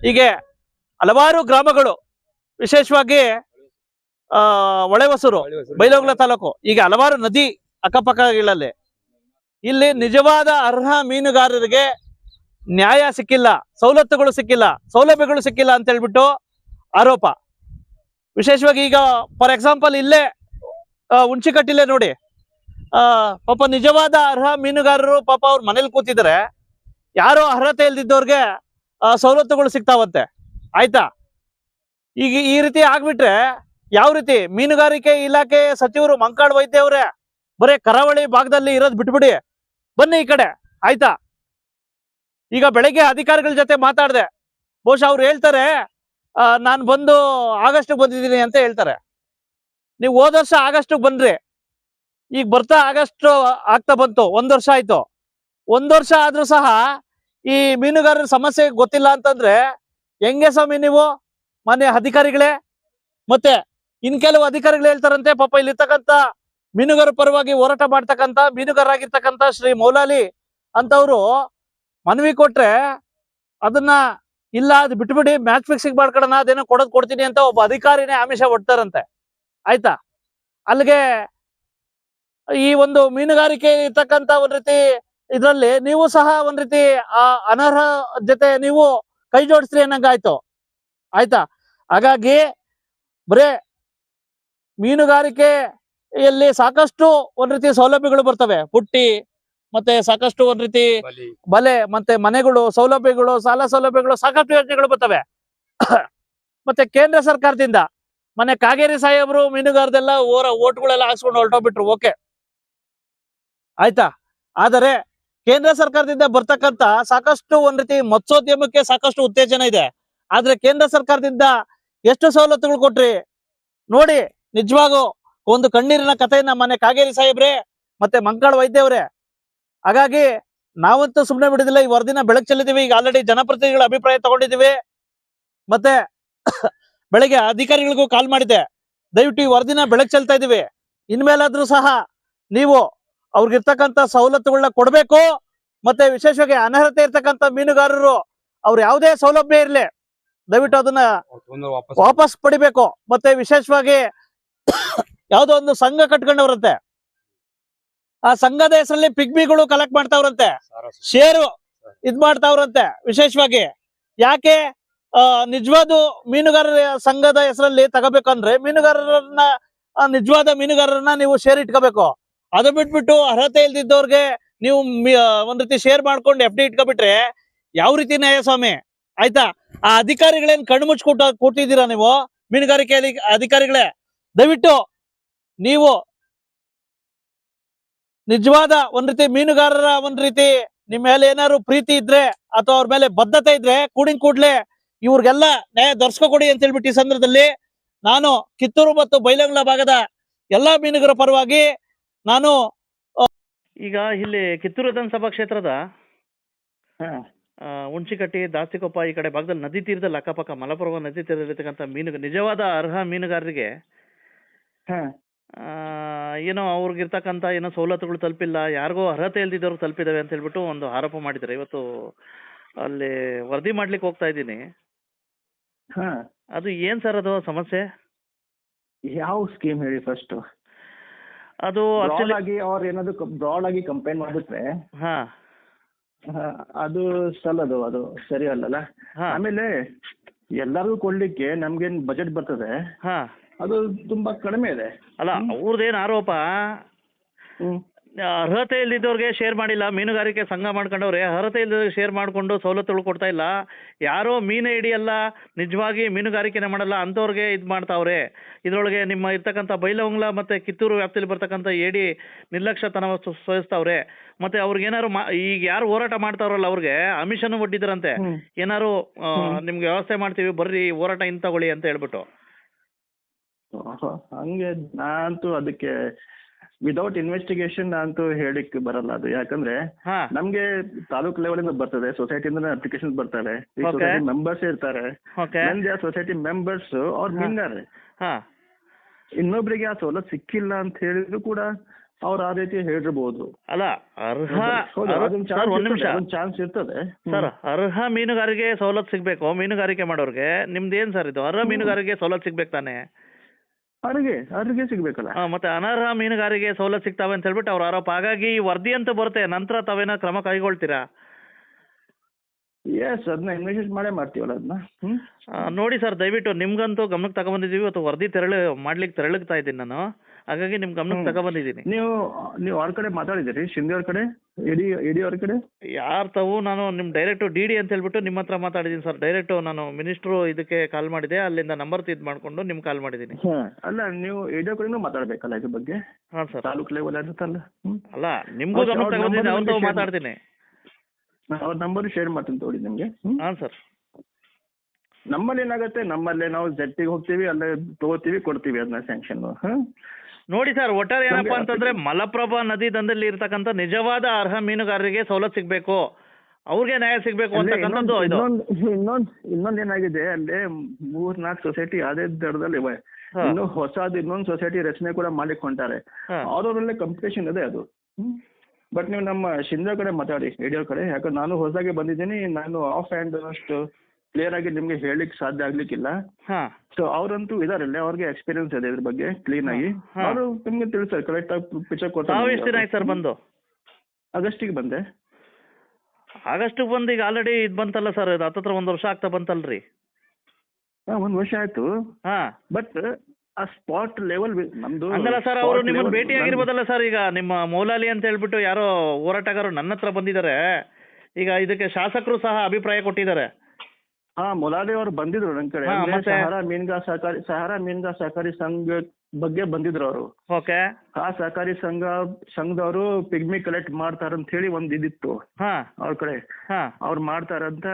ಹೀಗೆ ಹಲವಾರು ಗ್ರಾಮಗಳು, ವಿಶೇಷವಾಗಿ ಹೊಳೆಹೊಸೂರು, ಬೈಲಹೊಂಗಲ ತಾಲೂಕು, ಹೀಗೆ ಹಲವಾರು ನದಿ ಅಕ್ಕಪಕ್ಕಗಳಲ್ಲಿ ಇಲ್ಲಿ ನಿಜವಾದ ಅರ್ಹ ಮೀನುಗಾರರಿಗೆ ನ್ಯಾಯ ಸಿಕ್ಕಿಲ್ಲ, ಸವಲತ್ತುಗಳು ಸಿಕ್ಕಿಲ್ಲ, ಸೌಲಭ್ಯಗಳು ಸಿಕ್ಕಿಲ್ಲ ಅಂತ ಹೇಳ್ಬಿಟ್ಟು ಆರೋಪ. ವಿಶೇಷವಾಗಿ ಈಗ ಫಾರ್ ಎಕ್ಸಾಂಪಲ್ ಇಲ್ಲೇ ಹುಣ್ಚಿಕಟ್ಟಿಲೇ ನೋಡಿ, ಪಾಪ ನಿಜವಾದ ಅರ್ಹ ಮೀನುಗಾರರು ಪಾಪ ಅವ್ರ ಮನೇಲಿ ಕೂತಿದ್ದಾರೆ. ಯಾರೋ ಅರ್ಹತೆ ಇಲ್ದಿದ್ದವ್ರಿಗೆ ಸವಲತ್ತುಗಳು ಸಿಗ್ತಾವಂತೆ. ಆಯ್ತಾ? ಈಗ ಈ ರೀತಿ ಆಗ್ಬಿಟ್ರೆ ಯಾವ ರೀತಿ? ಮೀನುಗಾರಿಕೆ ಇಲಾಖೆ ಸಚಿವರು ಮಂಕಾಳ್ ವೈದ್ಯ ಅವರೇ, ಬರೇ ಕರಾವಳಿ ಭಾಗದಲ್ಲಿ ಇರೋದು ಬಿಟ್ಬಿಡಿ, ಬನ್ನಿ ಈ ಕಡೆ. ಆಯ್ತಾ? ಈಗ ಬೆಳಗ್ಗೆ ಅಧಿಕಾರಿಗಳ ಜೊತೆ ಮಾತಾಡಿದೆ. ಬಹುಶಃ ಅವ್ರು ಹೇಳ್ತಾರೆ ನಾನು ಬಂದು ಆಗಸ್ಟ್ ಬಂದಿದ್ದೀನಿ ಅಂತ ಹೇಳ್ತಾರೆ. ನೀವು ಹೋದ ವರ್ಷ ಆಗಸ್ಟ್ ಬಂದ್ರಿ, ಈಗ ಬರ್ತಾ ಆಗಸ್ಟ್ ಆಗ್ತಾ ಬಂತು, 1 ವರ್ಷ ಆಯ್ತು. 1 ವರ್ಷ ಆದ್ರೂ ಸಹ ಈ ಮೀನುಗಾರರ ಸಮಸ್ಯೆ ಗೊತ್ತಿಲ್ಲ ಅಂತಂದ್ರೆ ಹೆಂಗೆ ಸ್ವಾಮಿ ನೀವು ಮಾನ್ಯ ಅಧಿಕಾರಿಗಳೇ? ಮತ್ತೆ ಇನ್ ಕೆಲವು ಅಧಿಕಾರಿಗಳು ಹೇಳ್ತಾರಂತೆ, ಪಾಪ ಇಲ್ಲಿರ್ತಕ್ಕಂಥ ಮೀನುಗಾರ ಪರವಾಗಿ ಹೋರಾಟ ಮಾಡ್ತಕ್ಕಂಥ ಮೀನುಗಾರರಾಗಿರ್ತಕ್ಕಂಥ ಶ್ರೀ ಮೌಲಾಲಿ ಅಂತವ್ರು ಮನವಿ ಕೊಟ್ರೆ ಅದನ್ನ ಇಲ್ಲ, ಅದು ಬಿಟ್ಬಿಡಿ, ಮ್ಯಾಚ್ ಫಿಕ್ಸಿಂಗ್ ಮಾಡ್ಕೊಳ್ಳೋಣ, ಅದೇನೋ ಕೊಡ್ತೀನಿ ಅಂತ ಒಬ್ಬ ಅಧಿಕಾರಿನೇ ಆಮಿಷ ಒಡ್ತಾರಂತೆ. ಆಯ್ತಾ? ಅಲ್ಲಿಗೆ ಈ ಒಂದು ಮೀನುಗಾರಿಕೆ ಇರ್ತಕ್ಕಂಥ ಒಂದ್ ರೀತಿ ಇದ್ರಲ್ಲಿ ನೀವು ಸಹ ಒಂದ್ ರೀತಿ ಅನರ್ಹ ಜೊತೆ ನೀವು ಕೈ ಜೋಡಿಸ್ರಿ ಅನ್ನಂಗಾಯ್ತು. ಆಯ್ತಾ? ಹಾಗಾಗಿ ಬರೇ ಮೀನುಗಾರಿಕೆಯಲ್ಲಿ ಸಾಕಷ್ಟು ಒಂದ್ ರೀತಿ ಸೌಲಭ್ಯಗಳು ಬರ್ತವೆ, ಪುಟ್ಟಿ ಮತ್ತೆ ಸಾಕಷ್ಟು ಒಂದ್ ರೀತಿ ಬಲೆ ಮತ್ತೆ ಮನೆಗಳು, ಸೌಲಭ್ಯಗಳು, ಸಾಲ ಸೌಲಭ್ಯಗಳು, ಸಾಕಷ್ಟು ಯೋಜನೆಗಳು ಬರ್ತವೆ. ಮತ್ತೆ ಕೇಂದ್ರ ಸರ್ಕಾರದಿಂದ ಮೊನ್ನೆ ಕಾಗೇರಿ ಸಾಹೇಬ್ರು ಮೀನುಗಾರದೆಲ್ಲ ಓಟ್ಗಳೆಲ್ಲ ಹಾಕ್ಸ್ಕೊಂಡು ಹೊರಟೋಗ್ಬಿಟ್ರು, ಓಕೆ ಆಯ್ತಾ. ಆದರೆ ಕೇಂದ್ರ ಸರ್ಕಾರದಿಂದ ಬರ್ತಕ್ಕಂತ ಸಾಕಷ್ಟು ಒಂದ್ ರೀತಿ ಮತ್ಸ್ಯೋದ್ಯಮಕ್ಕೆ ಸಾಕಷ್ಟು ಉತ್ತೇಜನ ಇದೆ. ಆದ್ರೆ ಕೇಂದ್ರ ಸರ್ಕಾರದಿಂದ ಎಷ್ಟು ಸವಲತ್ತುಗಳು ಕೊಟ್ರಿ ನೋಡಿ. ನಿಜವಾಗೂ ಒಂದು ಕಣ್ಣೀರಿನ ಕಥೆಯನ್ನ ಮೊನ್ನೆ ಕಾಗೇರಿ ಸಾಹೇಬ್ರೆ ಮತ್ತೆ ಮಂಕಾಳ ವೈದ್ಯವ್ರೆ. ಹಾಗಾಗಿ ನಾವಂತೂ ಸುಮ್ಮನೆ ಬಿಡುದಿಲ್ಲ, ಈ ವರದಿನ ಬೆಳಕು ಚೆಲ್ಲಿದೀವಿ. ಈಗ ಆಲ್ರೆಡಿ ಜನಪ್ರತಿನಿಧಿಗಳ ಅಭಿಪ್ರಾಯ ತಗೊಂಡಿದೀವಿ, ಮತ್ತೆ ಬೆಳಗ್ಗೆ ಅಧಿಕಾರಿಗಳಿಗೂ ಕಾಲ್ ಮಾಡಿದೆ. ದಯವಿಟ್ಟು ಈ ವರದಿನ ಬೆಳಕು ಚೆಲ್ತಾ ಇದೀವಿ. ಇನ್ಮೇಲಾದ್ರೂ ಸಹ ನೀವು ಅವ್ರಿಗಿರ್ತಕ್ಕಂಥ ಸವಲತ್ತುಗಳನ್ನ ಕೊಡ್ಬೇಕು. ಮತ್ತೆ ವಿಶೇಷವಾಗಿ ಅನರ್ಹತೆ ಇರ್ತಕ್ಕಂಥ ಮೀನುಗಾರರು ಅವ್ರು ಯಾವುದೇ ಸೌಲಭ್ಯ ಇರ್ಲಿ ದಯವಿಟ್ಟು ಅದನ್ನ ವಾಪಸ್ ಪಡಿಬೇಕು. ಮತ್ತೆ ವಿಶೇಷವಾಗಿ ಯಾವ್ದೋ ಒಂದು ಸಂಘ ಕಟ್ಕೊಂಡವ್ರಂತೆ, ಆ ಸಂಘದ ಹೆಸರಲ್ಲಿ ಪಿಗ್ಮಿಗಳು ಕಲೆಕ್ಟ್ ಮಾಡ್ತಾವ್ರಂತೆ, ಶೇರು ಇದ್ ಮಾಡ್ತಾವ್ರಂತೆ. ವಿಶೇಷವಾಗಿ ಯಾಕೆ ನಿಜವಾದ ಮೀನುಗಾರರ ಸಂಘದ ಹೆಸರಲ್ಲಿ ತಗೋಬೇಕಂದ್ರೆ ಮೀನುಗಾರರನ್ನ ನಿಜವಾದ ಮೀನುಗಾರರನ್ನ ನೀವು ಶೇರ್ ಇಟ್ಕೋಬೇಕು. ಅದು ಬಿಟ್ಬಿಟ್ಟು ಅರ್ಹತೆ ಇಲ್ದಿದ್ದವ್ರಿಗೆ ನೀವು ಒಂದ್ ರೀತಿ ಶೇರ್ ಮಾಡ್ಕೊಂಡು FD ಇಟ್ಕೊಬಿಟ್ರೆ ಯಾವ ರೀತಿ ನ್ಯಾಯ ಸ್ವಾಮಿ, ಆಯ್ತಾ. ಆ ಅಧಿಕಾರಿಗಳೇನ್ ಕಣ್ಣು ಮುಚ್ಚಿಕೊಟ್ಟು ಕೊಟ್ಟಿದ್ದೀರಾ ನೀವು ಮೀನುಗಾರಿಕೆ ಅಧಿಕಾರಿಗಳೇ. ದಯವಿಟ್ಟು ನೀವು ನಿಜವಾದ ಒಂದ್ ರೀತಿ ಮೀನುಗಾರರ ಒಂದ್ ರೀತಿ ನಿಮ್ ಮೇಲೆ ಏನಾದ್ರು ಪ್ರೀತಿ ಇದ್ರೆ ಅಥವಾ ಅವ್ರ ಮೇಲೆ ಬದ್ಧತೆ ಇದ್ರೆ ಕೂಡ್ಲೆ ಇವ್ರಿಗೆಲ್ಲ ನ್ಯಾಯ ದೊರಸ್ಕೊಡಿ ಅಂತ ಹೇಳ್ಬಿಟ್ಟು ಈ ಸಂದರ್ಭದಲ್ಲಿ ನಾನು ಕಿತ್ತೂರು ಮತ್ತು ಬೈಲಹೊಂಗಲ ಭಾಗದ ಎಲ್ಲಾ ಮೀನುಗಾರರ ಪರವಾಗಿ ನಾನು ಈಗ ಇಲ್ಲಿ ಕಿತ್ತೂರು ವಿಧಾನಸಭಾ ಕ್ಷೇತ್ರದ ಹುಣಸಿಕಟ್ಟಿ, ದಾಸ್ತಿಕೊಪ್ಪ ಈ ಕಡೆ ಭಾಗದಲ್ಲಿ ನದಿ ತೀರದಲ್ಲಿ ಅಕ್ಕಪಕ್ಕ ಮಲಪ್ರಭಾ ನದಿ ತೀರದಲ್ಲಿರ್ತಕ್ಕಂಥ ನಿಜವಾದ ಅರ್ಹ ಮೀನುಗಾರರಿಗೆ ಏನೋ ಅವ್ರಿಗಿರ್ತಕ್ಕಂಥ ಏನೋ ಸವಲತ್ತುಗಳು ತಲುಪಿಲ್ಲ, ಯಾರಿಗೋ ಅರ್ಹತೆ ಇಲ್ದಿದ್ದವ್ರು ತಲುಪಿದಾವೆ ಅಂತ ಹೇಳ್ಬಿಟ್ಟು ಒಂದು ಆರೋಪ ಮಾಡಿದ್ದಾರೆ. ಇವತ್ತು ಅಲ್ಲಿ ವರದಿ ಮಾಡ್ಲಿಕ್ಕೆ ಹೋಗ್ತಾ ಇದ್ದೀನಿ. ಅದು ಏನ್ ಸರ್ ಅದು ಸಮಸ್ಯೆ? ಯಾವ ಸ್ಕೀಮ್ ಹೇಳಿ ಫಸ್ಟ್? ಅದು ಆಗಿ ಅವ್ರು ಏನಾದ್ರು ಬ್ರಾಡ್ ಆಗಿ ಕಂಪ್ಲೇಂಟ್ ಮಾಡಿದ್ರೆ ಅದು ಸಲ್ಲದು, ಅದು ಸರಿ ಅಲ್ಲಲ್ಲ. ಆಮೇಲೆ ಎಲ್ಲರಿಗೂ ಕೊಡ್ಲಿಕ್ಕೆ ನಮ್ಗೇನ್ ಬಜೆಟ್ ಬರ್ತದೆ, ಅದು ತುಂಬಾ ಕಡಿಮೆ ಇದೆ. ಅಲ್ಲ ಅವ್ರದ್ದೇನ್ ಆರೋಪ, ಅರ್ಹತೆ ಇಲ್ದಿದ್ದವ್ರಿಗೆ ಶೇರ್ ಮಾಡಿಲ್ಲ, ಮೀನುಗಾರಿಕೆ ಸಂಘ ಮಾಡ್ಕೊಂಡವ್ರೆ ಅರ್ಹತೆ ಇಲ್ದಿದ್ದವ್ರಿಗೆ ಶೇರ್ ಮಾಡ್ಕೊಂಡು ಸವಲತ್ತುಗಳು ಕೊಡ್ತಾ ಇಲ್ಲ. ಯಾರೋ ಮೀನೇ ಹಿಡಿಯಲ್ಲ, ನಿಜವಾಗಿ ಮೀನುಗಾರಿಕೆನೆ ಮಾಡಲ್ಲ ಅಂತವ್ರಿಗೆ ಇದ್ ಮಾಡ್ತಾವ್ರೆ. ಇದ್ರೊಳಗೆ ನಿಮ್ಮ ಇರ್ತಕ್ಕಂಥ ಬೈಲಹೊಂಗಲ ಮತ್ತೆ ಕಿತ್ತೂರು ವ್ಯಾಪ್ತಿಯಲ್ಲಿ ಬರ್ತಕ್ಕಂಥ ಏಡಿ ನಿರ್ಲಕ್ಷ್ಯತನ ಸಹಿಸ್ತಾವ್ರೆ. ಮತ್ತೆ ಅವ್ರಿಗೆ ಏನಾರು ಈಗ ಯಾರು ಹೋರಾಟ ಮಾಡ್ತಾವ್ರಲ್ಲ ಅವ್ರಿಗೆ ಅಮಿಷನ್ ಒಡ್ಡಿದ್ರಂತೆ, ಏನಾರು ನಿಮ್ಗೆ ವ್ಯವಸ್ಥೆ ಮಾಡ್ತೀವಿ ಬರ್ರಿ ಹೋರಾಟ ತಗೊಳ್ಳಿ ಅಂತ ಹೇಳ್ಬಿಟ್ಟು. ಹಂಗೆ ನಾನಂತೂ ಅದಕ್ಕೆ ವಿದೌಟ್ ಇನ್ವೆಸ್ಟಿಗೇಷನ್ ಅಂತೂ ಹೇಳಿಕ್ ಬರಲ್ಲ ಅದು. ಯಾಕಂದ್ರೆ ನಮ್ಗೆ ತಾಲೂಕ್ ಲೆವೆಲ್ ಇಂದ ಬರ್ತದೆ, ಸೊಸೈಟಿಯಿಂದ ಅಪ್ಲಿಕೇಶನ್ ಬರ್ತಾರೆ, ಈ ಸೊಸೈಟಿ ಮೆಂಬರ್ಸ್ ಇರ್ತಾರೆ. ನಂಗೆ ಆ ಸೊಸೈಟಿ ಮೆಂಬರ್ಸ್ ಅವ್ರ ಮೀನುಗಾರರೇ. ಇನ್ನೊಬ್ರಿಗೆ ಆ ಸವಲತ್ತು ಸಿಕ್ಕಿಲ್ಲ ಅಂತ ಹೇಳಿದ್ರು ಕೂಡ ಅವ್ರು ಆ ರೀತಿ ಹೇಳಿರ್ಬೋದು. ಅಲ್ಲ ಚಾನ್ಸ್ ಇರ್ತದೆ ಸರ್. ಅರ್ಹ ಮೀನುಗಾರಿಗೆ ಸವಲತ್ತು ಸಿಗ್ಬೇಕು, ಮೀನುಗಾರಿಕೆ ಮಾಡೋರ್ಗೆ. ನಿಮ್ದೇನ್ ಸರ್ ಇದು? ಅರ್ಹ ಮೀನುಗಾರಿಗೆ ಸವಲತ್ತು ಸಿಗ್ಬೇಕು ತಾನೆ? ಅವ್ರಿಗೆ ಸಿಗ್ಬೇಕಲ್ಲ. ಮತ್ತೆ ಅನರ್ಹ ಮೀನುಗಾರಿಗೆ ಸವಲತ್ತು ಸಿಗ್ತಾವೆ ಅಂತ ಹೇಳ್ಬಿಟ್ಟು ಅವ್ರ ಆರೋಪ. ಹಾಗಾಗಿ ಈ ವರದಿ ಅಂತ ಬರುತ್ತೆ, ನಂತರ ತಾವೇನೋ ಕ್ರಮ ಕೈಗೊಳ್ತೀರಾ? ಎಸ್, ಅದನ್ನ ಇನ್ವೆಸ್ಟಿಗೇಟ್ ಮಾಡೇ ಮಾಡ್ತೀವಲ್ಲ ಅದನ್ನ. ನೋಡಿ ಸರ್, ದಯವಿಟ್ಟು ನಿಮ್ಗಂತೂ ಗಮನಕ್ಕೆ ತಗೊಂಡ್ಬಂದಿದ್ದೀವಿ. ಇವತ್ತು ವರದಿ ಮಾಡ್ಲಿಕ್ಕೆ ತೆರಳುತ್ತಾ ಇದ್ದೀನಿ ನಾನು, ಹಾಗಾಗಿ ನಿಮ್ ಗಮನಕ್ಕೆ ತಗೊಂಡ್ಬಂದಿದ್ದೀನಿ. ನೀವು ಅವ್ರ ಕಡೆ ಮಾತಾಡಿದಿರಿ, ಶಿಂದೆ ಅವ್ರ ಕಡೆ, ಇಡಿ ಅವ್ರ ಕಡೆ? ಯಾರು ತಾವು? ನಾನು ನಿಮ್ ಡೈರೆಕ್ಟ್ DD ಅಂತ ಹೇಳ್ಬಿಟ್ಟು ನಿಮ್ಮ ಹತ್ರ ಮಾತಾಡಿದ್ದೀನಿ ಸರ್. ಡೈರೆಕ್ಟ್ ನಾನು ಮಿನಿಸ್ಟ್ರು ಇದಕ್ಕೆ ಕಾಲ್ ಮಾಡಿದೆ, ಅಲ್ಲಿಂದ ನಂಬರ್ ಇದ್ ಮಾಡ್ಕೊಂಡು ನಿಮ್ಗೆ ಕಾಲ್ ಮಾಡಿದ್ದೀನಿ. ಅಲ್ಲ, ನೀವು ಇಡಿ ಕಡೆನೂ ಮಾತಾಡ್ಬೇಕಲ್ಲ ಇದ್ರ ಬಗ್ಗೆ. ಹಾ ಸರ್, ತಾಲೂಕ್ ಲೆವೆಲ್ ಇರುತ್ತಲ್ಲ. ಅಲ್ಲ ನಿಮ್ಗೂ ಗಮನಕ್ಕೆ ತಗೊಂಡಿದ್ದೀನಿ, ಅವ್ರದ್ದು ಮಾತಾಡ್ತೀನಿ. ಅವ್ರ ನಂಬರ್ ಶೇರ್ ಮಾಡ್ತೀನಿ ತಗೊಳ್ಳಿ ನಿಮ್ಗೆ. ಹಾ ಸರ್. ನಮ್ಮಲ್ಲಿ ಏನಾಗುತ್ತೆ, ನಮ್ಮಲ್ಲೇ ನಾವು ಜಟ್ಟಿಗೆ ಹೋಗ್ತೀವಿ, ಅಲ್ಲೇ ತಗೋತೀವಿ, ಕೊಡ್ತೀವಿ ಅದನ್ನ ಸ್ಯಾಂಕ್ಷನ್. ನೋಡಿ ಸರ್, ಒಟ್ಟಾರೆ ಏನಪ್ಪಾ ಅಂತಂದ್ರೆ ಮಲಪ್ರಭಾ ನದಿ ದಂಡೆಯಲ್ಲಿ ಇರ್ತಕ್ಕಂಥ ನಿಜವಾದ ಅರ್ಹ ಮೀನುಗಾರರಿಗೆ ಸವಲತ್ತು ಸಿಗ್ಬೇಕು, ಅವ್ರಿಗೆ ನ್ಯಾಯ ಸಿಗ್ಬೇಕು ಅಂತಕ್ಕಂಥದ್ದು ಇದು. ಇನ್ನೊಂದ್ ಏನಾಗಿದೆ, ಅಲ್ಲೇ 3-4 ಸೊಸೈಟಿ ಅದೇ ದರದಲ್ಲಿ ಇವೆ. ಇನ್ನು ಹೊಸದು ಇನ್ನೊಂದು ಸೊಸೈಟಿ ರಚನೆ ಕೂಡ ಮಾಡ್ಲಿಕ್ಕೆ ಹೊಂಟಾರೆ. ಅವ್ರವರಲ್ಲೇ ಕಾಂಪಿಟೇಷನ್ ಇದೆ ಅದು. ಬಟ್ ನೀವು ನಮ್ಮ ಶಿಂದೆ ಕಡೆ ಮಾತಾಡಿ, ರೇಡಿಯೋ ಕಡೆ. ಯಾಕಂದ್ರೆ ನಾನು ಹೊಸದಾಗಿ ಬಂದಿದ್ದೀನಿ, ನಾನು ಆಫ್ ಹ್ಯಾಂಡ್ ಅಷ್ಟು ಕ್ಲಿಯರ್ ಆಗಿ ನಿಮ್ಗೆ ಹೇಳಿಕ್ ಸಾಧ್ಯ ಆಗ್ಲಿಕ್ಕಿಲ್ಲ. ಸೊ ಅವ್ರಂತೂ ಇದಾರಲ್ಲ, ಅವ್ರಿಗೆ ಎಕ್ಸ್ಪೀರಿಯನ್ಸ್ ಇದೆ ಇದ್ರ ಬಗ್ಗೆ ಕ್ಲೀನ್ ಆಗಿ. ಅವರು ನಿಮ್ಗೆ ತಿಳಿಸ್ತಾರೆ, ಕರೆಕ್ಟ್ ಆಗಿ ಪಿಕ್ಚರ್ ಕೊಡ್ತಾರೆ. ಎಷ್ಟು ದಿನ ಆಯ್ತು ಸರ್ ಬಂದು? ಆಗಸ್ಟಿಗೆ ಬಂದೆ. ಆಗಸ್ಟಿಗೆ ಬಂದು ಈಗ ಆಲ್ರೆಡಿ ಇದು ಬಂತಲ್ಲ ಸರ್, ಇದು ಹತ್ತತ್ರ 1 ವರ್ಷ ಆಗ್ತಾ ಬಂತಲ್ರಿ? 1 ವರ್ಷ ಆಯ್ತು. ಬಟ್ ಆ ಸ್ಪಾಟ್ ಲೆವೆಲ್ ನಮ್ದು ಹಂಗಲ್ಲ ಸರ್. ಅವರು ನಿಮ್ಮನ್ನ ಭೇಟಿ ಆಗಿರ್ಬೋದಲ್ಲ ಸರ್. ಈಗ ನಿಮ್ಮ ಮೌಲಾಲಿ ಅಂತ ಹೇಳ್ಬಿಟ್ಟು ಯಾರೋ ಹೋರಾಟಗಾರರು ನನ್ನ ಹತ್ರ ಬಂದಿದ್ದಾರೆ. ಈಗ ಇದಕ್ಕೆ ಶಾಸಕರು ಸಹ ಅಭಿಪ್ರಾಯ ಕೊಟ್ಟಿದ್ದಾರೆ. ಮೊಲಾಲಿ ಅವ್ರು ಬಂದಿದ್ರು ನನ್ ಕಡೆ. ಹಾ, ಅಂದ್ರೆ ಮತ್ತೆ? ಸಹಾರಾ ಮೀನುಗಾರ ಸಹಕಾರಿ ಸಂಘ ಬಗ್ಗೆ ಬಂದಿದ್ರು ಅವರು. ಓಕೆ. ಆ ಸಹಕಾರಿ ಸಂಘದವರು ಪಿಗ್ಮಿ ಕಲೆಕ್ಟ್ ಮಾಡ್ತಾರಂತ ಹೇಳಿ ಒಂದ್ ಇದಿತ್ತು ಹಾ ಅವ್ರ ಕಡೆ. ಹಾ ಅವ್ರು ಮಾಡ್ತಾರಂತ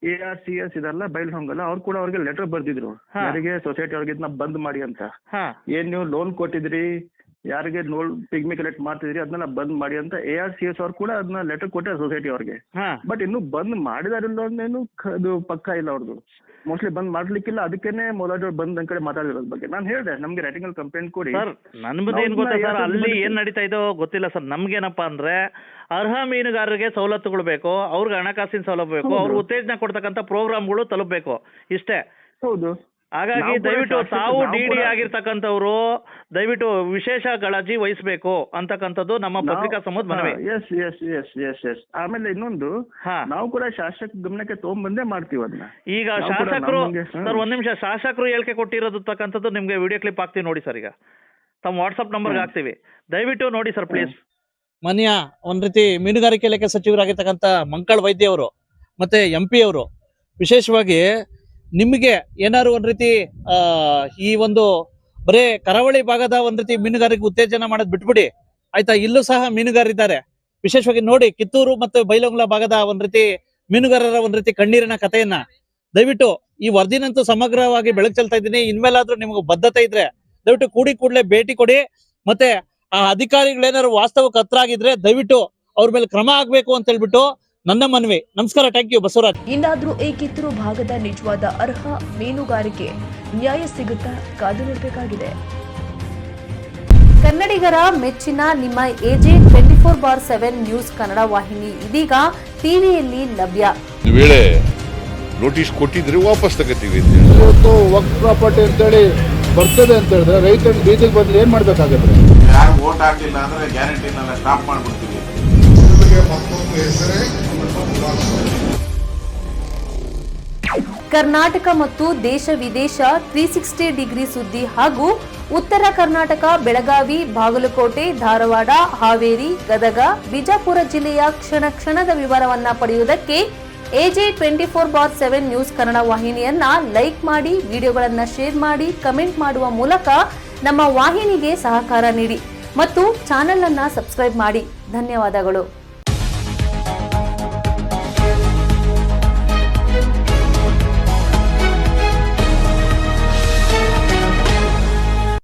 ARCS ಇದೆಲ್ಲ ಬೈಲ್ಹೊಂಗಲ್ಲ, ಅವ್ರು ಕೂಡ ಅವ್ರಿಗೆ ಲೆಟರ್ ಬರ್ದಿದ್ರು, ಹಾ. ಯಾರಿಗೆ ಸೊಸೈಟಿ ಅವ್ರಿಗೆ ಇದನ್ನ ಬಂದ್ ಮಾಡಿ ಅಂತ. ಹಾ ಏನ್ ನೀವು ಲೋನ್ ಕೊಟ್ಟಿದ್ರಿ, ಯಾರಿಗೆ ಪಿಗ್ಮಿ ಕಲೆಕ್ಟ್ ಮಾಡ್ತಿದ್ರಿ ಅದನ್ನೆಲ್ಲ ಬಂದ್ ಮಾಡಿ ಅಂತ ARCS ಅವ್ರು ಕೂಡ ಅದನ್ನ ಲೆಟರ್ ಕೊಟ್ಟಾರೆ ಸೊಸೈಟಿ ಅವ್ರಿಗೆ. ಹಾ ಬಟ್ ಇನ್ನು ಬಂದ್ ಮಾಡಿದಾರಿಲ್ಲ ಅನ್ನೇನು ಅದು ಪಕ್ಕ ಇಲ್ಲ ಅವ್ರದ್ದು. ಮೋಸ್ಟ್ಲಿ ಬಂದ್ ಮಾಡ್ಲಿಕ್ಕಿಲ್ಲ, ಅದಕ್ಕೇನೆ ಮೊಲಾಜ್ ಅವ್ರು ಬಂದ್ ನನ್ ಕಡೆ ಮಾತಾಡಿರೋದ್ ಬಗ್ಗೆ ನಾನು ಹೇಳಿದೆ, ನಮ್ಗೆ ರೈಟಿಂಗ್ ಅಲ್ಲಿ ಕಂಪ್ಲೇಂಟ್ ಕೊಡಿ. ಸರ್ ನನ್ಬದು ಏನ್ ಗೊತ್ತಾ ಸರ್, ಅಲ್ಲಿ ಏನ್ ನಡೀತಾ ಇದೋ ಗೊತ್ತಿಲ್ಲ ಸರ್. ನಮ್ಗೇನಪ್ಪಾ ಅಂದ್ರೆ ಅರ್ಹ ಮೀನುಗಾರರಿಗೆ ಸವಲತ್ತುಗಳು ಬೇಕು, ಅವ್ರಿಗೆ ಹಣಕಾಸಿನ ಸೌಲಭ್ಯ ಬೇಕು, ಹೌದು. ಅವ್ರಿಗೆ ಉತ್ತೇಜನ ಕೊಡ್ತಕ್ಕಂಥ ಪ್ರೋಗ್ರಾಮ್ಗಳು ತಲುಪಬೇಕು, ಇಷ್ಟೇ. ಹೌದು. ಹಾಗಾಗಿ ನಾವು ಕೂಡ ದಯವಿಟ್ಟು ಶಾಸಕರು, ತಾವು ನಾವು DD ಕೂಡ- ಆಗಿರ್ತಕ್ಕಂಥವ್ರು ದಯವಿಟ್ಟು ವಿಶೇಷ ಕಾಳಜಿ ವಹಿಸಬೇಕು ಅಂತಕ್ಕಂಥದ್ದು ನಮ್ಮ ಪತ್ರಿಕಾ ಸಮೂಹದ ಮನವಿ. ಎಸ್. ಆಮೇಲೆ ಇನ್ನೊಂದು, ಹಾ. ನಾವು ಕೂಡ ಶಾಸಕ ಗಮನಕ್ಕೆ ತಗೊಂಡ್ಬಂದೇ ಮಾಡ್ತೀವಿ ಅದನ್ನ. ಈಗ ನಾವು ಕೂಡ ಶಾಸಕರು ನಮ್ಗೆ, ಸರ್ ಒಂದ್ ನಿಮಿಷ, ಶಾಸಕರು ಹೇಳಿಕೆ ಕೊಟ್ಟಿರೋದಕ್ಕಂಥದ್ದು ನಿಮ್ಗೆ ವಿಡಿಯೋ ಕ್ಲಿಪ್ ಹಾಕ್ತೀವಿ ನೋಡಿ ಸರ್. ಈಗ ತಮ್ಮ ವಾಟ್ಸ್ಆಪ್ ನಂಬರ್ಗೆ ಹಾಕ್ತೀವಿ, ದಯವಿಟ್ಟು ನೋಡಿ ಸರ್ ಪ್ಲೀಸ್. ಮಾನ್ಯ ಒಂದ್ ರೀತಿ ಮೀನುಗಾರಿಕೆ ಇಲಾಖೆ ಸಚಿವರಾಗಿರ್ತಕ್ಕಂಥ ಮಂಕಾಳ್ ವೈದ್ಯ ಅವರು ಮತ್ತೆ MP ಅವರು ವಿಶೇಷವಾಗಿ ನಿಮಗೆ ಏನಾದ್ರು ಒಂದ್ ರೀತಿ ಈ ಒಂದು ಬರೇ ಕರಾವಳಿ ಭಾಗದ ಒಂದ್ ರೀತಿ ಮೀನುಗಾರಿಕೆ ಉತ್ತೇಜನ ಮಾಡೋದ್ ಬಿಟ್ಬಿಡಿ ಆಯ್ತಾ, ಇಲ್ಲೂ ಸಹ ಮೀನುಗಾರಿದ್ದಾರೆ. ವಿಶೇಷವಾಗಿ ನೋಡಿ ಕಿತ್ತೂರು ಮತ್ತು ಬೈಲಹೊಂಗಲ ಭಾಗದ ಒಂದ್ ರೀತಿ ಮೀನುಗಾರರ ಒಂದ್ ರೀತಿ ಕಣ್ಣೀರಿನ ಕಥೆಯನ್ನ ದಯವಿಟ್ಟು ಈ ವರದಿನಂತೂ ಸಮಗ್ರವಾಗಿ ಬೆಳಕು ಚೆಲ್ತಾ ಇದ್ದೀನಿ. ಇನ್ಮೇಲಾದ್ರೂ ನಿಮ್ಗೆ ಬದ್ಧತೆ ಇದ್ರೆ ದಯವಿಟ್ಟು ಕೂಡಲೇ ಭೇಟಿ ಕೊಡಿ. ಮತ್ತೆ ಆ ಅಧಿಕಾರಿಗಳೇನಾದ್ರು ವಾಸ್ತವಕ್ಕೆ ಹತ್ರ ಆಗಿದ್ರೆ ದಯವಿಟ್ಟು ಅವ್ರ ಮೇಲೆ ಕ್ರಮ ಆಗ್ಬೇಕು ಅಂತ ಹೇಳ್ಬಿಟ್ಟು ನನ್ನ ಮನವಿ. ನಮಸ್ಕಾರ, ಥ್ಯಾಂಕ್ ಯು ಬಸವರಾಜ್. ಇನ್ನಾದ್ರೂ ಈ ಕಿತ್ತೂರು ಭಾಗದ ನಿಜವಾದ ಅರ್ಹ ಮೀನುಗಾರಿಕೆ ನ್ಯಾಯ ಸಿಗುತ್ತಾ ಕಾದು ನೋಡಬೇಕಾಗಿದೆ. ಕನ್ನಡಿಗರ ಮೆಚ್ಚಿನ ನಿಮ್ಮ AJ 24/7 ನ್ಯೂಸ್ ಕನ್ನಡ ವಾಹಿನಿ ಇದೀಗ ಟಿವಿಯಲ್ಲಿ ಲಭ್ಯ. ವೇಳೆ ನೋಟಿಸ್ ಕೊಟ್ಟಿದ್ರೆ ವಾಪಸ್ ತಗೋತೀವಿ. ಇವತ್ತು ವಕ್ಫ್ ಪ್ರಾಪರ್ಟಿ ಅಂತೇಳಿ ಬರ್ತದೆ ಅಂತ ಹೇಳಿದ್ರೆ ರೈತರು ಬೀದಿಗೆ ಬಂದ್ರೆ ಏನ್ ಮಾಡ್ಬೇಕಾಗತ್ತೆ? ಯಾರು ವೋಟ್ ಹಾಕಿಲ್ಲ ಅಂದ್ರೆ ಗ್ಯಾರಂಟಿನೆಲ್ಲ ಸ್ಟಾಪ್ ಮಾಡ್ಬಿಡ್ತೀವಿ. ಕರ್ನಾಟಕ ಮತ್ತು ದೇಶ ವಿದೇಶ 360 ಡಿಗ್ರಿ ಸುದ್ದಿ ಹಾಗೂ ಉತ್ತರ ಕರ್ನಾಟಕ, ಬೆಳಗಾವಿ, ಬಾಗಲಕೋಟೆ, ಧಾರವಾಡ, ಹಾವೇರಿ, ಗದಗ, ಬಿಜಾಪುರ ಜಿಲ್ಲೆಯ ಕ್ಷಣದ ವಿವರವನ್ನ ಪಡೆಯುವುದಕ್ಕೆ AJ 24/7 ನ್ಯೂಸ್ ಕನ್ನಡ ವಾಹಿನಿಯನ್ನ ಲೈಕ್ ಮಾಡಿ, ವಿಡಿಯೋಗಳನ್ನ ಶೇರ್ ಮಾಡಿ, ಕಮೆಂಟ್ ಮಾಡುವ ಮೂಲಕ ನಮ್ಮ ವಾಹಿನಿಗೆ ಸಹಕಾರ ನೀಡಿ ಮತ್ತು ಚಾನೆಲ್ ಅನ್ನ ಸಬ್ಸ್ಕ್ರೈಬ್ ಮಾಡಿ. ಧನ್ಯವಾದಗಳು.